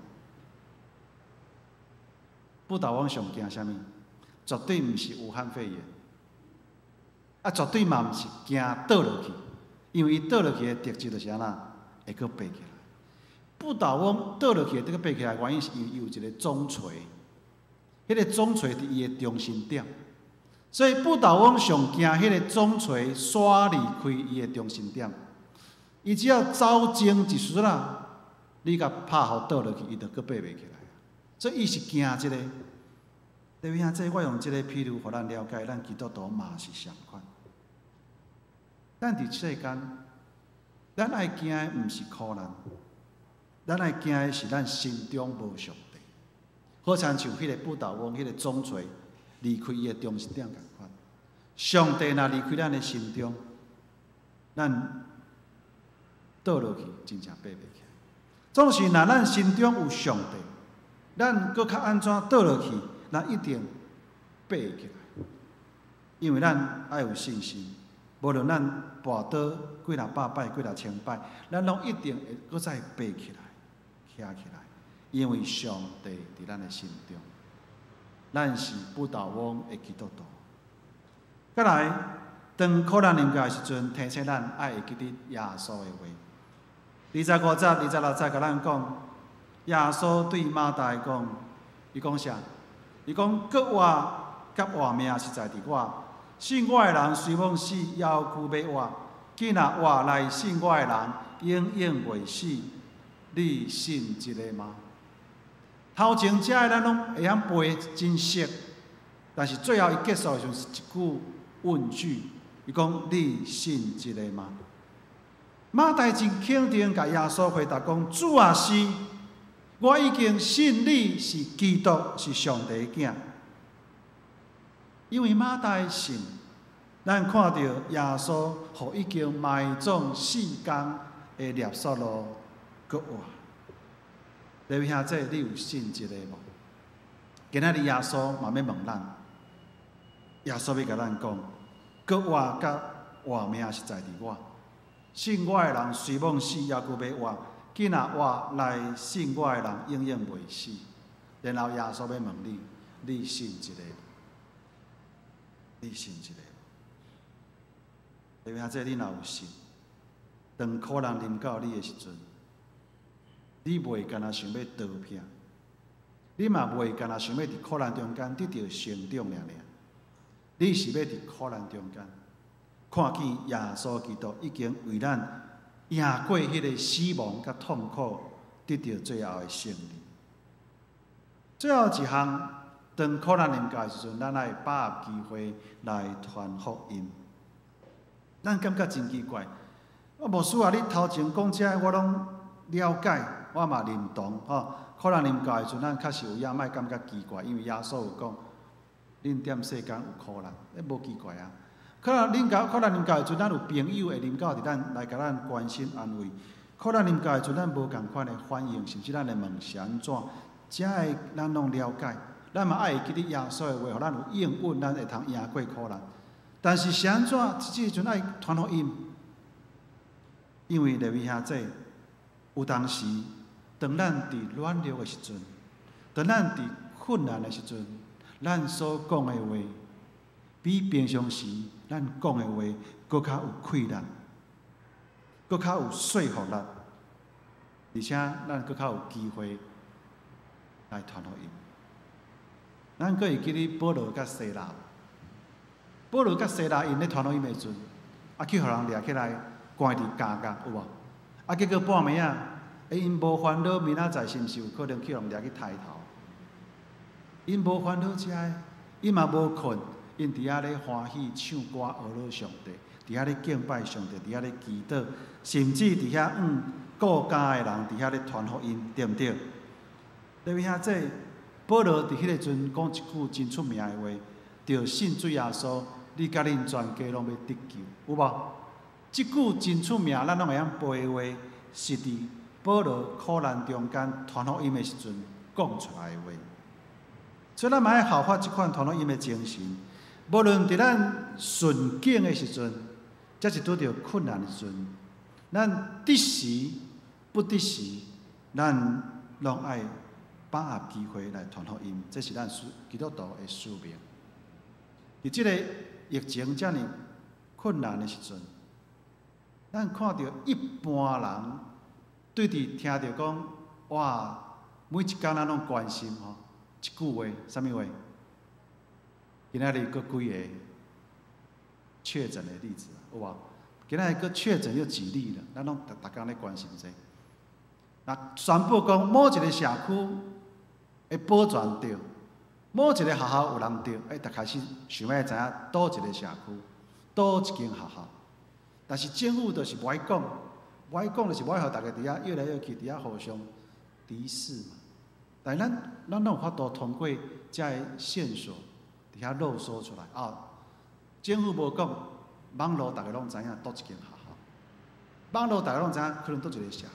不倒翁上惊啥物？绝对毋是武汉肺炎，绝对嘛毋是惊倒落去，因为伊倒落去的特质就是安怎会搁爬起来。不倒翁倒落去会搁爬起来，原因是因为伊有一个总锤，迄个总锤伫伊的中心点。所以不倒翁上惊迄个总锤刷离开伊的中心点，伊只要走前一丝啦，你甲拍互倒落去，伊就搁爬袂起来。所以伊是惊即个，弟兄姊妹，我用这个譬如，互咱了解，咱基督徒嘛是相款。咱伫世间，咱爱惊的毋是苦难，咱爱惊的是咱心中无上帝。好像迄个布道王，迄个总锤离开伊的中心点共款。上帝若离开咱的心中，咱倒落去真正爬袂起来。总是若咱心中有上帝，咱搁较安怎倒落去？咱一定爬起来，因为咱爱有信心。无论咱跋倒几若百摆、几若千摆，咱拢一定会搁再爬起来、徛起来，因为上帝伫咱的心中。咱是布道王的基督徒。再来，当苦难临到的时阵，提醒咱爱会记得耶稣的话。25节、26节，甲咱讲，耶稣对马大讲，伊讲啥？伊讲：国活甲活命是在伫我。信我的人虽往死，也有久要活；既若活来信我的人，永远袂死。你信一个吗？头前遮的咱拢会晓背真熟，但是最后伊结束的时候是一句问句，伊讲：你信一个吗？马大真肯定甲耶稣回答讲：主啊，是，我已经信你是基督，是上帝的囝。因为马大信，咱看到耶稣互已经埋葬4天的列索路搁活。弟兄兄弟，你有信一个无？今仔日耶稣嘛要问咱，耶稣要甲咱讲，搁活甲活命是在伫我。信我的人虽往死，也搁要活；既若活来信我的人，永远袂死。然后耶稣要问你，你信一个？你信一个？弟兄兄弟，你若有信，当苦难临到你的时阵，你袂干那想要逃避，你嘛袂干那想要伫苦难中间得到成长尔。你是要伫苦难中间。看见耶稣基督已经为咱赢过迄个死亡甲痛苦，得到最后的胜利。最后一项，当苦难临到的时阵，咱爱把握机会来传福音。咱感觉真奇怪，牧师啊，你头前讲遮我拢了解，我嘛认同吼。苦难临到的时阵，咱确实有影，莫感觉奇怪，因为耶稣有讲，恁踮世间有苦难，无奇怪啊。苦难临到的时阵，咱有朋友会临到伫咱来甲咱关心安慰。苦难临到的时阵，咱无共款的反应，甚至咱会问是安怎？遮个咱拢了解，咱嘛爱会记得耶稣的话，互咱有应允，咱会通赢过苦难。但是是安怎？即阵爱传福音，因为弟兄兄弟，有当时当咱伫软弱的时阵，当咱伫困难的时阵，咱所讲的话，比平常时咱讲的话，搁较有气力，搁较有说服力，而且咱搁较有机会来传福音。咱搁会记得保罗甲西拉，保罗甲西拉因咧传福音的时阵，去互人掠起来关伫监狱，有无？结果半暝啊，因无烦恼，明仔载是毋是有可能去人掠去抬头？因无烦恼遮个，因嘛无困。因伫遐咧欢喜唱歌，学乐上帝；伫遐咧敬拜上帝，伫遐咧祈祷，甚至伫遐顾家的人伫遐咧传福音，对毋对？弟兄兄弟，保罗伫迄个阵讲一句真出名的话：，着信主耶稣，你甲恁全家拢要得救，有无？即句真出名，咱拢会晓背的话，是伫保罗苦难中间传福音的时阵讲出来的话。所以咱嘛爱效法即款传福音的精神。无论伫咱顺境的时阵，则是拄着困难的时阵，咱得时不得时，咱拢爱把握机会来传福音，这是咱基督徒的使命。伫即个疫情遮尔困难的时阵，咱看到一般人对伫听到讲，哇，每一工咱拢关心吼，一句话，啥物话？今仔日佫几个确诊的例子，有无？今仔日佫确诊又几例了，咱拢逐工咧关心这。那宣布讲某一个社区会保全着，某一个学校有人着，就开始想要知影倒一个社区，倒一间学校。但是政府就是无爱讲，无爱讲就是无爱互大家伫遐越来越去伫遐互相敌视嘛。但是咱有法度通过遮个线索伫遐漏搜出来啊。政府无讲，网络大家拢知影倒一间学校，网络大家拢知影可能倒一个社区，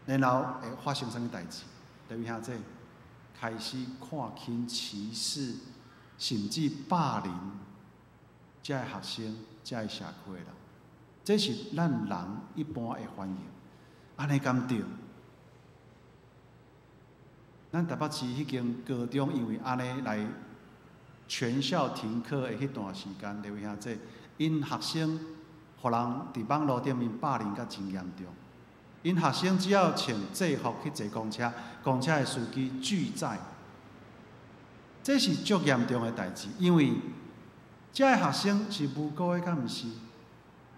然后会发生啥物代志？各位兄弟，开始看轻歧视，甚至霸凌遮个学生、遮个社区的人，这是咱人一般会反应。安尼敢对？咱台北市迄间高中因为安尼来全校停课的迄段时间，各位兄弟，因学生互人伫网络顶面霸凌甲真严重。因学生只要穿制服去坐公车，公车的司机拒载，这是足严重的代志。因为遮个学生是无辜的，敢毋是？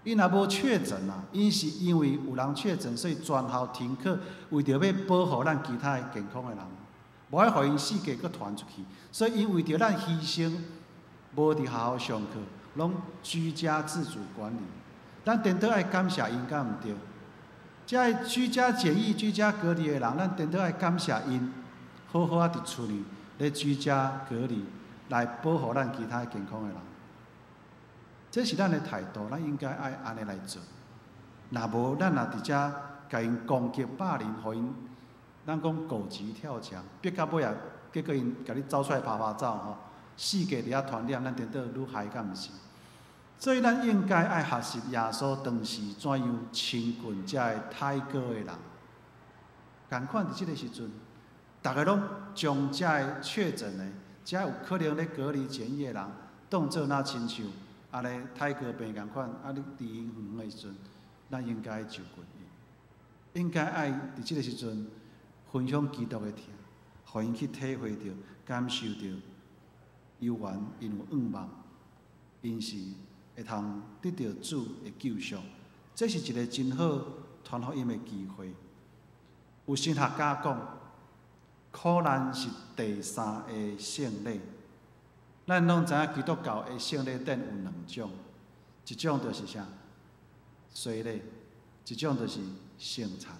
因也无确诊啊，因是因为有人确诊，所以全校停课，为着要保护咱其他健康的人，无爱互因四界搁传出去。所以因为着咱牺牲，无伫学校上课，拢居家自主管理。咱真倒爱感谢因，敢毋对？遮个居家检疫、居家隔离的人，咱真倒爱感谢因，好好啊伫厝里咧居家隔离，来保护咱其他健康的人。这是咱的态度，咱应该爱安尼来做。若无，咱若伫遮甲因攻击、霸凌，互因，咱讲狗急跳墙，逼到尾啊，结果因甲你走出来拍拍走吼，四界伫遐传染，咱真倒愈害，敢毋是？所以，咱应该爱学习耶稣当时怎样亲近遮个太高的人。共款伫即个时阵，大家拢将遮个确诊的、遮有可能咧隔离检疫的人，当做那亲像安尼太高病共款，啊，你伫因远的时阵，咱应该就近伊，应该爱伫即个时阵分享基督的疼，互因去体会着、感受着，有缘因有愿望，因是会通得到主的救赎，这是一个真好传福音的机会。有神学家讲，苦难是第三个圣礼。咱拢知影基督教的圣礼典有两种，一种就是啥？洗礼，一种就是圣餐。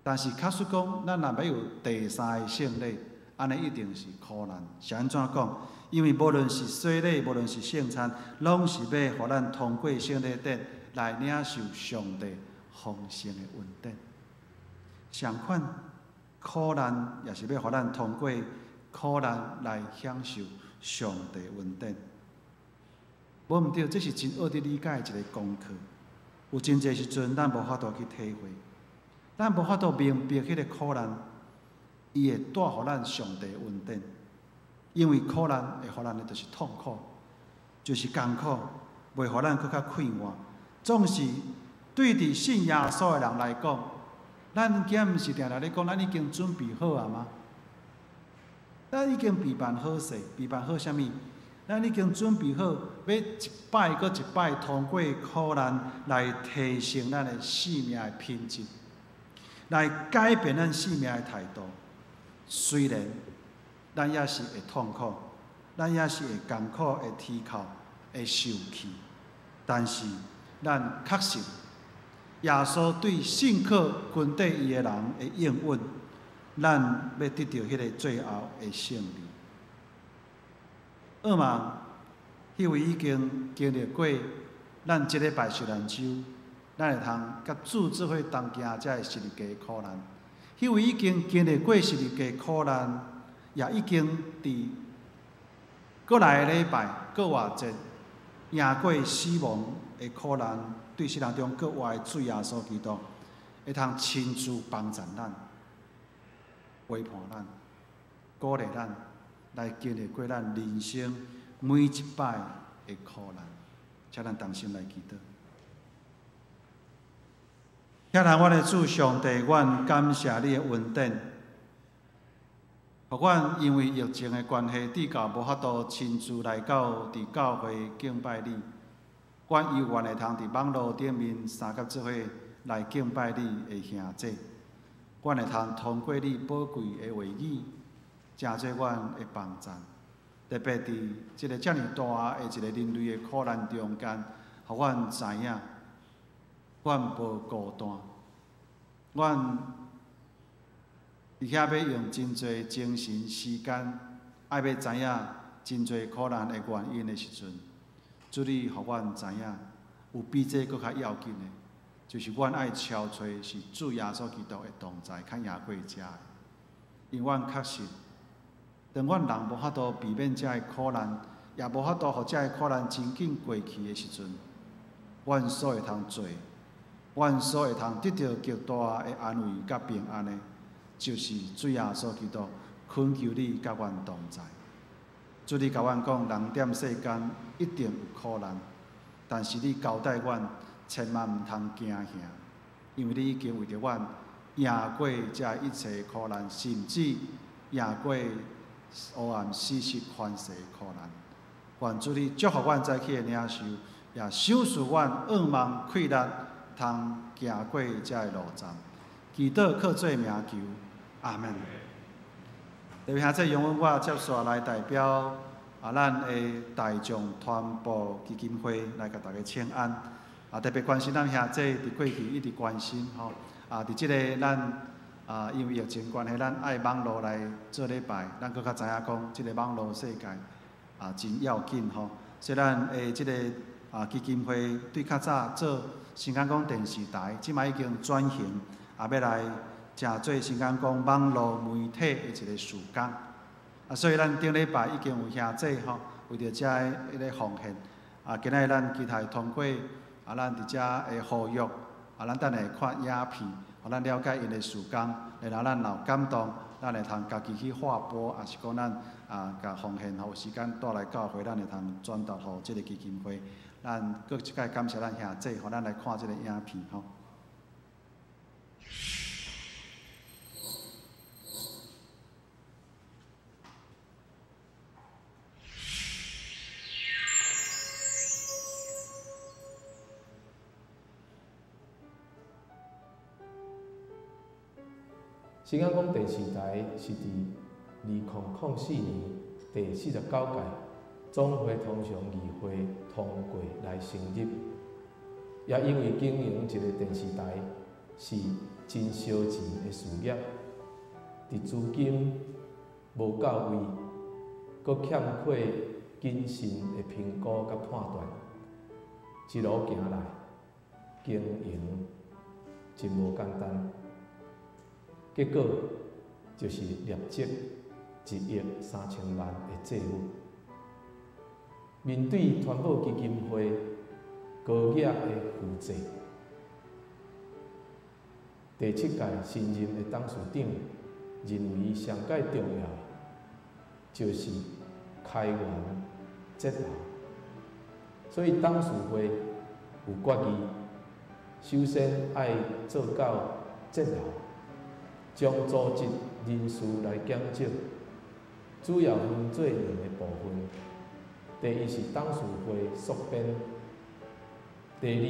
但是假使讲，咱若要有第三个圣礼，安尼一定是苦难。是安怎讲？因为无论是洗礼，无论是圣餐，拢是要互咱通过圣礼典来领受上帝丰盛的恩典。相款，苦难也是要互咱通过苦难来享受上帝恩典。无毋对，这是真学得理解的一个功课。有真侪时阵，咱无法度去体会，咱无法度明白迄个苦难，伊会带互咱上帝恩典。因为苦难会互咱的就是痛苦，就是艰苦，袂互咱更较快活。总是对伫信耶稣的人来讲，咱今毋是定定咧讲，咱已经准备好啊吗？咱已经备办好势，备办好啥物？咱已经准备好，要一摆搁一摆通过苦难来提升咱的生命的品质，来改变咱生命的态度。虽然咱也是会痛苦，咱也是会艰苦、会啼哭、会受气，但是咱确信耶稣对信靠跟对伊的人的应允，咱要得到迄个最后的胜利。噩梦，迄位已经经历过咱即礼拜受难周，咱会通甲主做伙同行，才会十字架的苦难。迄位已经经历过十字架的苦难。也已经伫过来的礼拜、过活节，赢过死亡的苦难，对世人中各活的主耶稣基督，会通亲自帮助咱、陪伴咱、鼓励咱，来经历过咱人生每一摆的苦难，请咱同心来祈祷。亲爱我的主上帝，阮感谢你的恩典。互阮因为疫情的关系，至到无法度亲自来到伫教会敬拜你，阮犹原会通伫网络顶面三甲做伙来敬拜你的兄弟，阮会通通过你宝贵的话语，真做阮的帮赞。特别伫即个遮尔大的一个人类的苦难中间，互阮知影，阮无孤单，阮伫遐要用真侪精神时间，爱要知影真侪苦难的原因的时阵，主你互阮知影，有比这搁较要紧的，就是阮爱超找是主耶稣基督的同在，较赢过遮的，因为阮确实。当阮人无法度避免遮个苦难，也无法度互遮个苦难真紧过去的时阵，阮所会通做，阮所会通得到极大的安慰甲平安的，就是主耶稣基督恳求你甲阮同在。主你甲阮讲，人踮世间一定有苦难，但是你交代阮千万毋通惊吓，因为你已经为着阮赢过遮一切苦难，甚至赢过。黑暗、死失、凡世苦难，愿主你祝福阮早起的领袖，也守护阮恶梦溃烂，通行过遮个路站。祈祷靠做名求，阿门。特别兄弟，容阮我接续来代表咱的大众传播基金会来甲大家请安。特别关心咱兄弟伫过去一直关心吼，伫即个咱。因为疫情关系，咱爱网络来做礼拜，咱搁较知影讲，即个网络世界真要紧吼。所以咱的即个基金会对较早做新港港电视台，即摆已经转型，要来正做新港港网络媒体的一个事工。所以咱顶礼拜已经有兄弟吼，为着遮个迄个奉献，今仔日咱期待通过咱伫遮的呼吁，咱等下看影片。互咱了解因的事工，然后咱有感动，咱会通家己去划拨，也是讲咱甲奉献，有时间带来教会，咱会通转达互即个基金会。咱搁一摆感谢咱兄弟，互咱来看即个影片吼。新港港电视台是伫2004年第49届总会通常议会通过来成立，也因为经营一个电视台是真烧钱的事业，伫资金无到位，搁欠缺谨慎的评估甲判断，一路行来，经营真无简单。结果就是业绩1亿3000万的债务。面对传播基金会高额的负债，第7届新任的董事长认为上界重要就是开源节流，所以董事会有决议，首先要做到节流。将组织人事来减少，主要分做2个部分。第一是董事会缩编，第二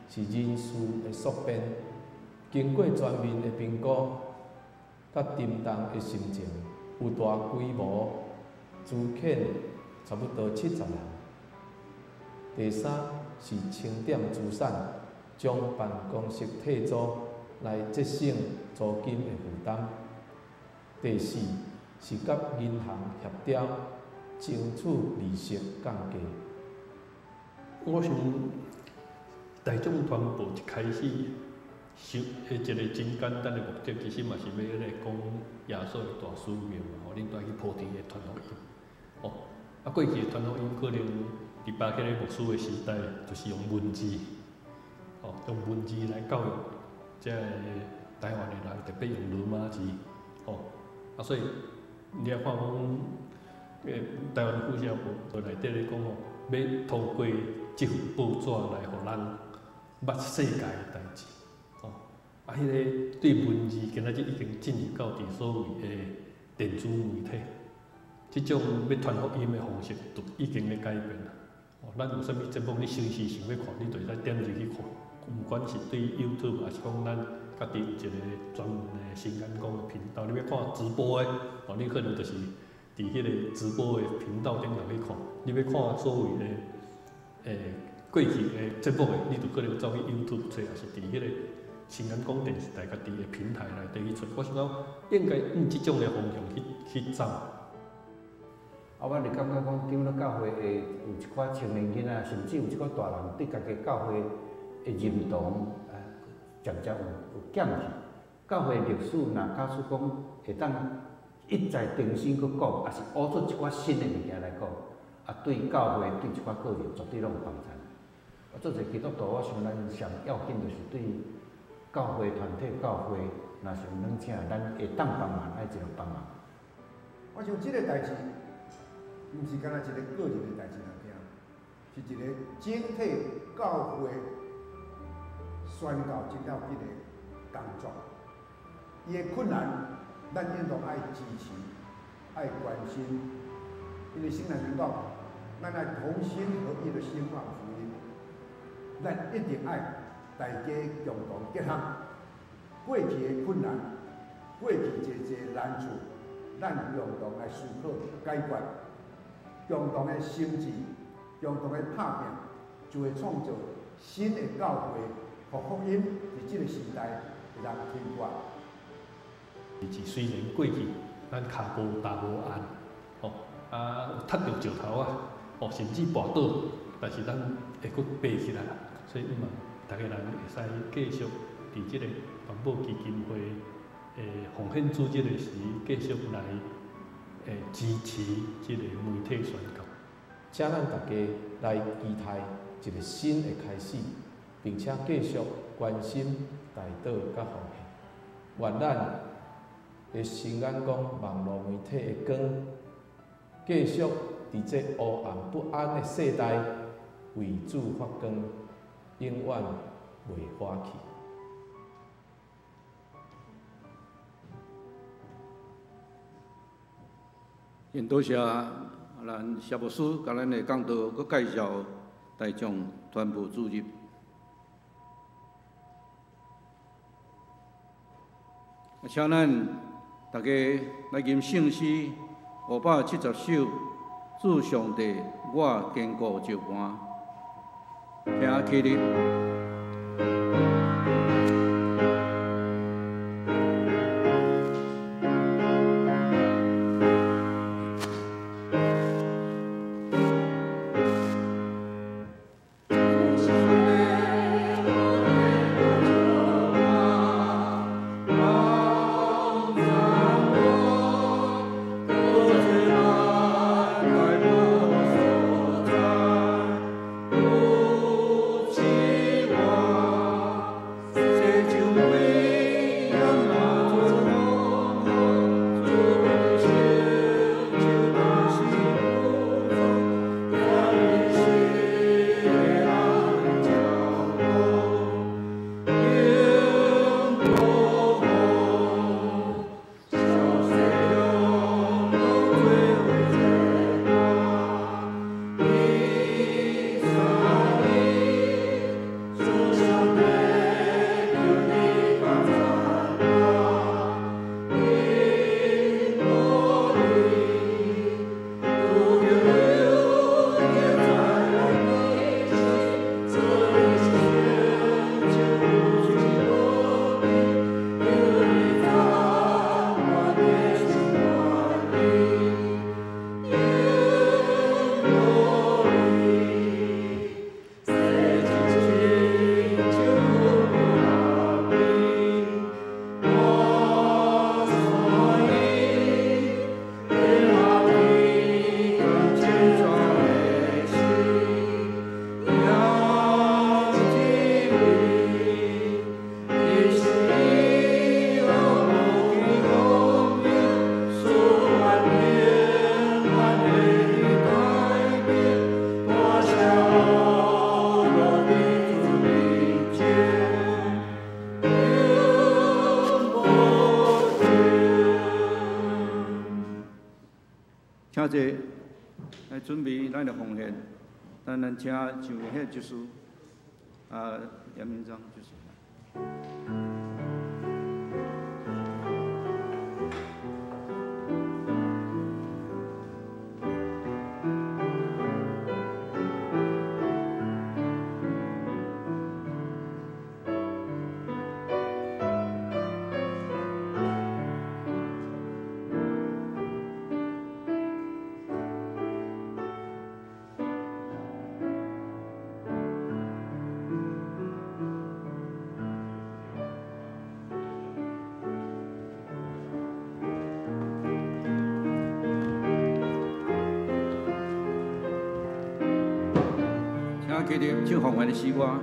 是人事的缩编。经过全面的评估，甲沉重的心情，有大规模资遣差不多70人。第三是清点资产，将办公室退租。来节省租金的负担。第四是甲银行协调，争取利息降低。我想，大众传播一开始一个真简单的目的，其实嘛是要来讲耶稣的大使命嘛，吼，恁带去普天的传福音。哦，过去的传福音可能伫巴克个牧师的时代，就是用文字，哦，用文字来教育。即个台湾的人特别用罗马字，所以你也看讲，台湾副社部内底咧讲吼，要透过即份报纸来互咱捌世界的代志，迄个对文字今仔日已经进入到伫所谓的电子媒体，即种要传福音的方式都已经咧改变啦。咱有啥物节目，你随时想要看，你就使点入去看。毋管是对 YouTube， 还是讲咱家己有一个专门的新眼光的频道，你要看直播的，哦，你可能就是伫迄个直播的频道顶头去看。你要看所谓的过去的节目的，你就可能走去 YouTube 找，也是伫迄个新眼光电视台家己的平台内底去找。我想讲，应该用即种的方向去走。我就感觉讲，长老教会会有一寡青年囡仔，甚至有一寡大人对家己教会的认同，渐渐有减去。教会历史若假使讲会当一再重新去讲，也是学出一寡新的物件来讲，对教会对一寡个人绝对拢有帮助。做者基督徒，我想咱上要紧就是对教会团体、教会若是有软请，咱会当帮忙，爱尽量帮忙。我想即个代志。毋是干那一个个人的代志来听，是一个整体教会宣告真了紧的工作。伊的困难，咱应当爱支持、爱关心。因为圣经讲，咱爱同心合意的兴旺福音，咱一定爱大家共同结合。过去的困难，过去一难处，咱共同来思考解决。共同的心志，共同的拍拼，就会创造新的教会和福音，在这个时代会当推广。虽然过去咱骹无踏无安，有踢着石头甚至跋倒，但是咱会阁爬起来，所以希望大家人会使继续伫即个环保基金会奉献组织的时，继续来。支持这个媒体宣告，请咱大家来期待一个新的开始，并且继续关心大道甲风气。愿咱的新眼光网络媒体的光，继续伫这黑暗不安的世代为主发光，永远袂花去。因多谢咱谢牧师甲咱的讲道，佮介绍大众全部注入。请咱大家来吟圣诗570首，主上帝，我坚固就盘，听起哩。请者来准备咱的奉献，咱请上迄就是严明章就是。请起立唱方言的诗歌。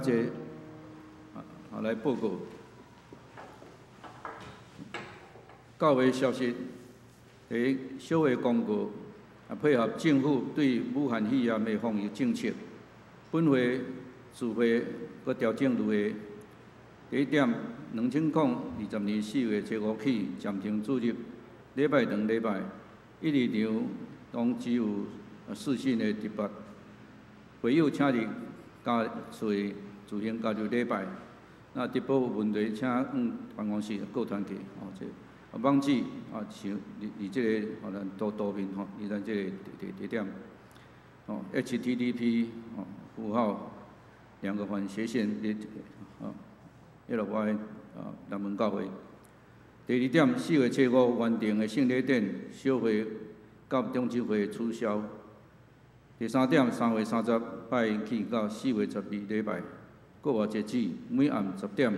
请一个来报告教会消息。第一，小会公告配合政府对武汉肺炎的防疫政策，本会自会阁调整如下：第一点，2020年4月初5起暂停注入礼拜堂礼拜，一日场拢只有视讯的直播。会友请伫加随自行加入礼拜。那直播有问题，请办公室告团契。这网址像伫这个咱图面咱这个地点HTTP 符号2个环斜线LY 南门教会。第二点，4月初5原定的圣礼典小会到中秋会取消。第三点，3月30拜起到4月12礼拜，国外截止每暗10点，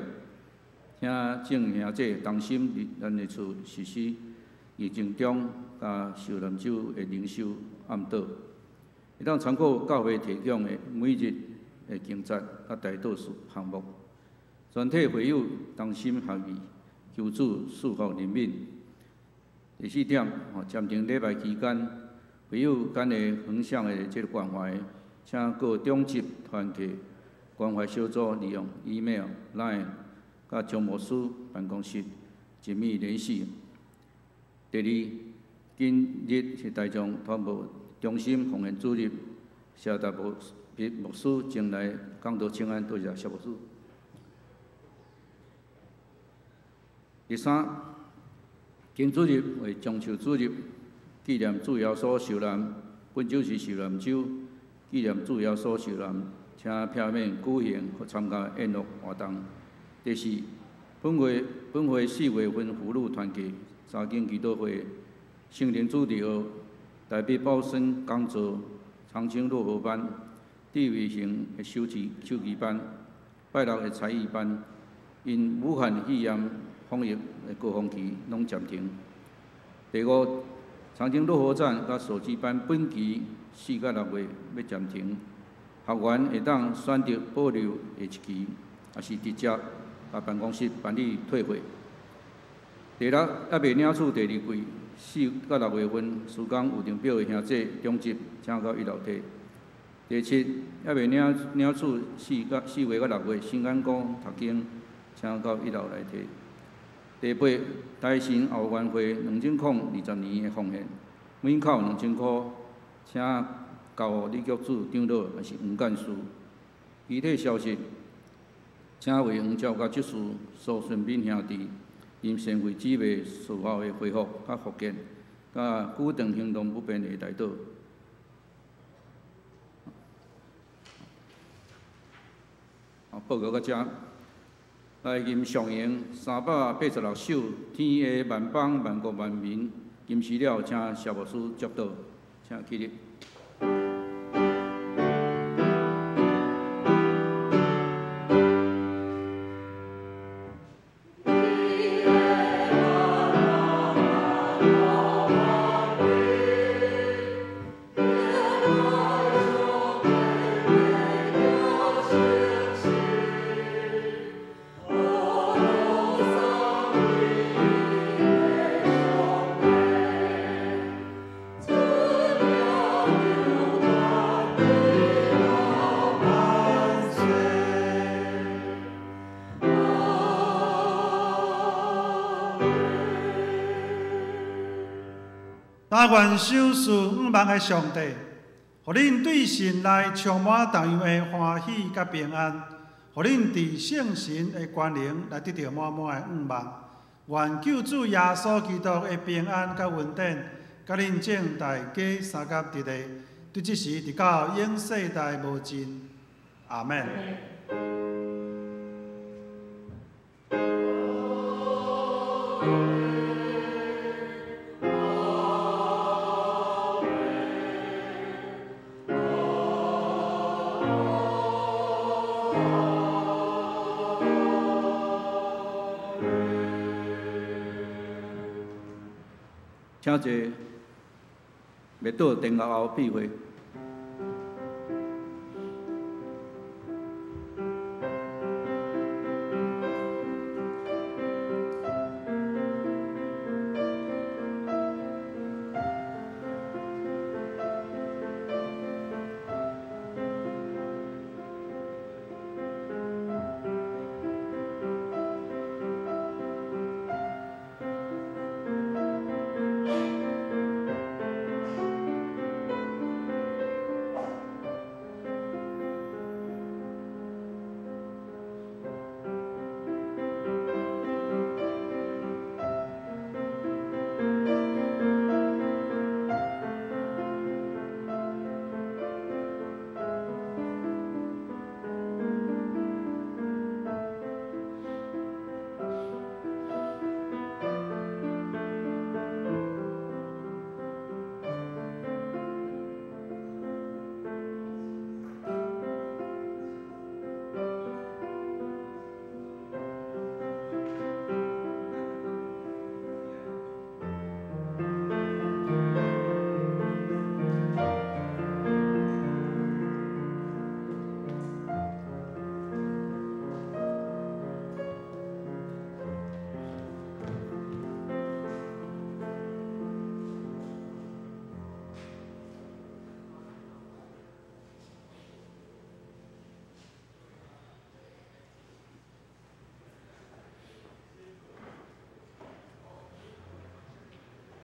请众兄姐同心伫咱的厝实施疫情中甲受难者的灵修暗祷，会当参考教会提供的每日的经节甲大祷数项目。全体会友同心合意，求主赐福怜悯。第4点，暂停礼拜期间，会友间的分享的这个关怀，请各中级团体关怀小组利用 email、line 甲张牧师办公室紧密联系。第二，今日是大众传播中心奉献主任谢达牧师前来讲道请安，多谢谢牧师。第三，经主任为中秋主任纪念主要所受难，本周是受难周纪念主要所受难，请避免举行或参加宴乐活动。第四，本会4月份妇女团契三经祈祷会圣灵主题学台北保生讲座长青落河班地位型的手机班，拜六的才艺班，因武汉肺炎防疫的高峰期拢暂停。第五，长青落河站甲手机班本期4到6月要暂停，学员会当选择保留下一期，也是直接把办公室办理退费。第六，还未领取第二季4到6月份时间有订表的兄弟中级，请到1楼梯。第七，还未领取4月到6月新安宫读经，请到1楼来提。第八，台神后援会2020年的奉献，每口2000块，请交予李局主长老也是黄干事。具体消息，请为黄照甲执事苏顺敏兄弟因肾肺姊妹术后的恢复甲复健，甲久长行动不便的代祷。报告到这。来吟上咏386首，天下万邦万国万民。吟诗了，请谢牧师接导，请起立。但愿守事5万的上帝，互恁对神内充满同样的欢喜甲平安，互恁伫圣神的光荣来得到满满的5万。愿救主耶稣基督的平安甲稳定，甲恁正大家三甲伫个，对即时直到永世代无尽。阿门。请坐，灭倒电话后闭会。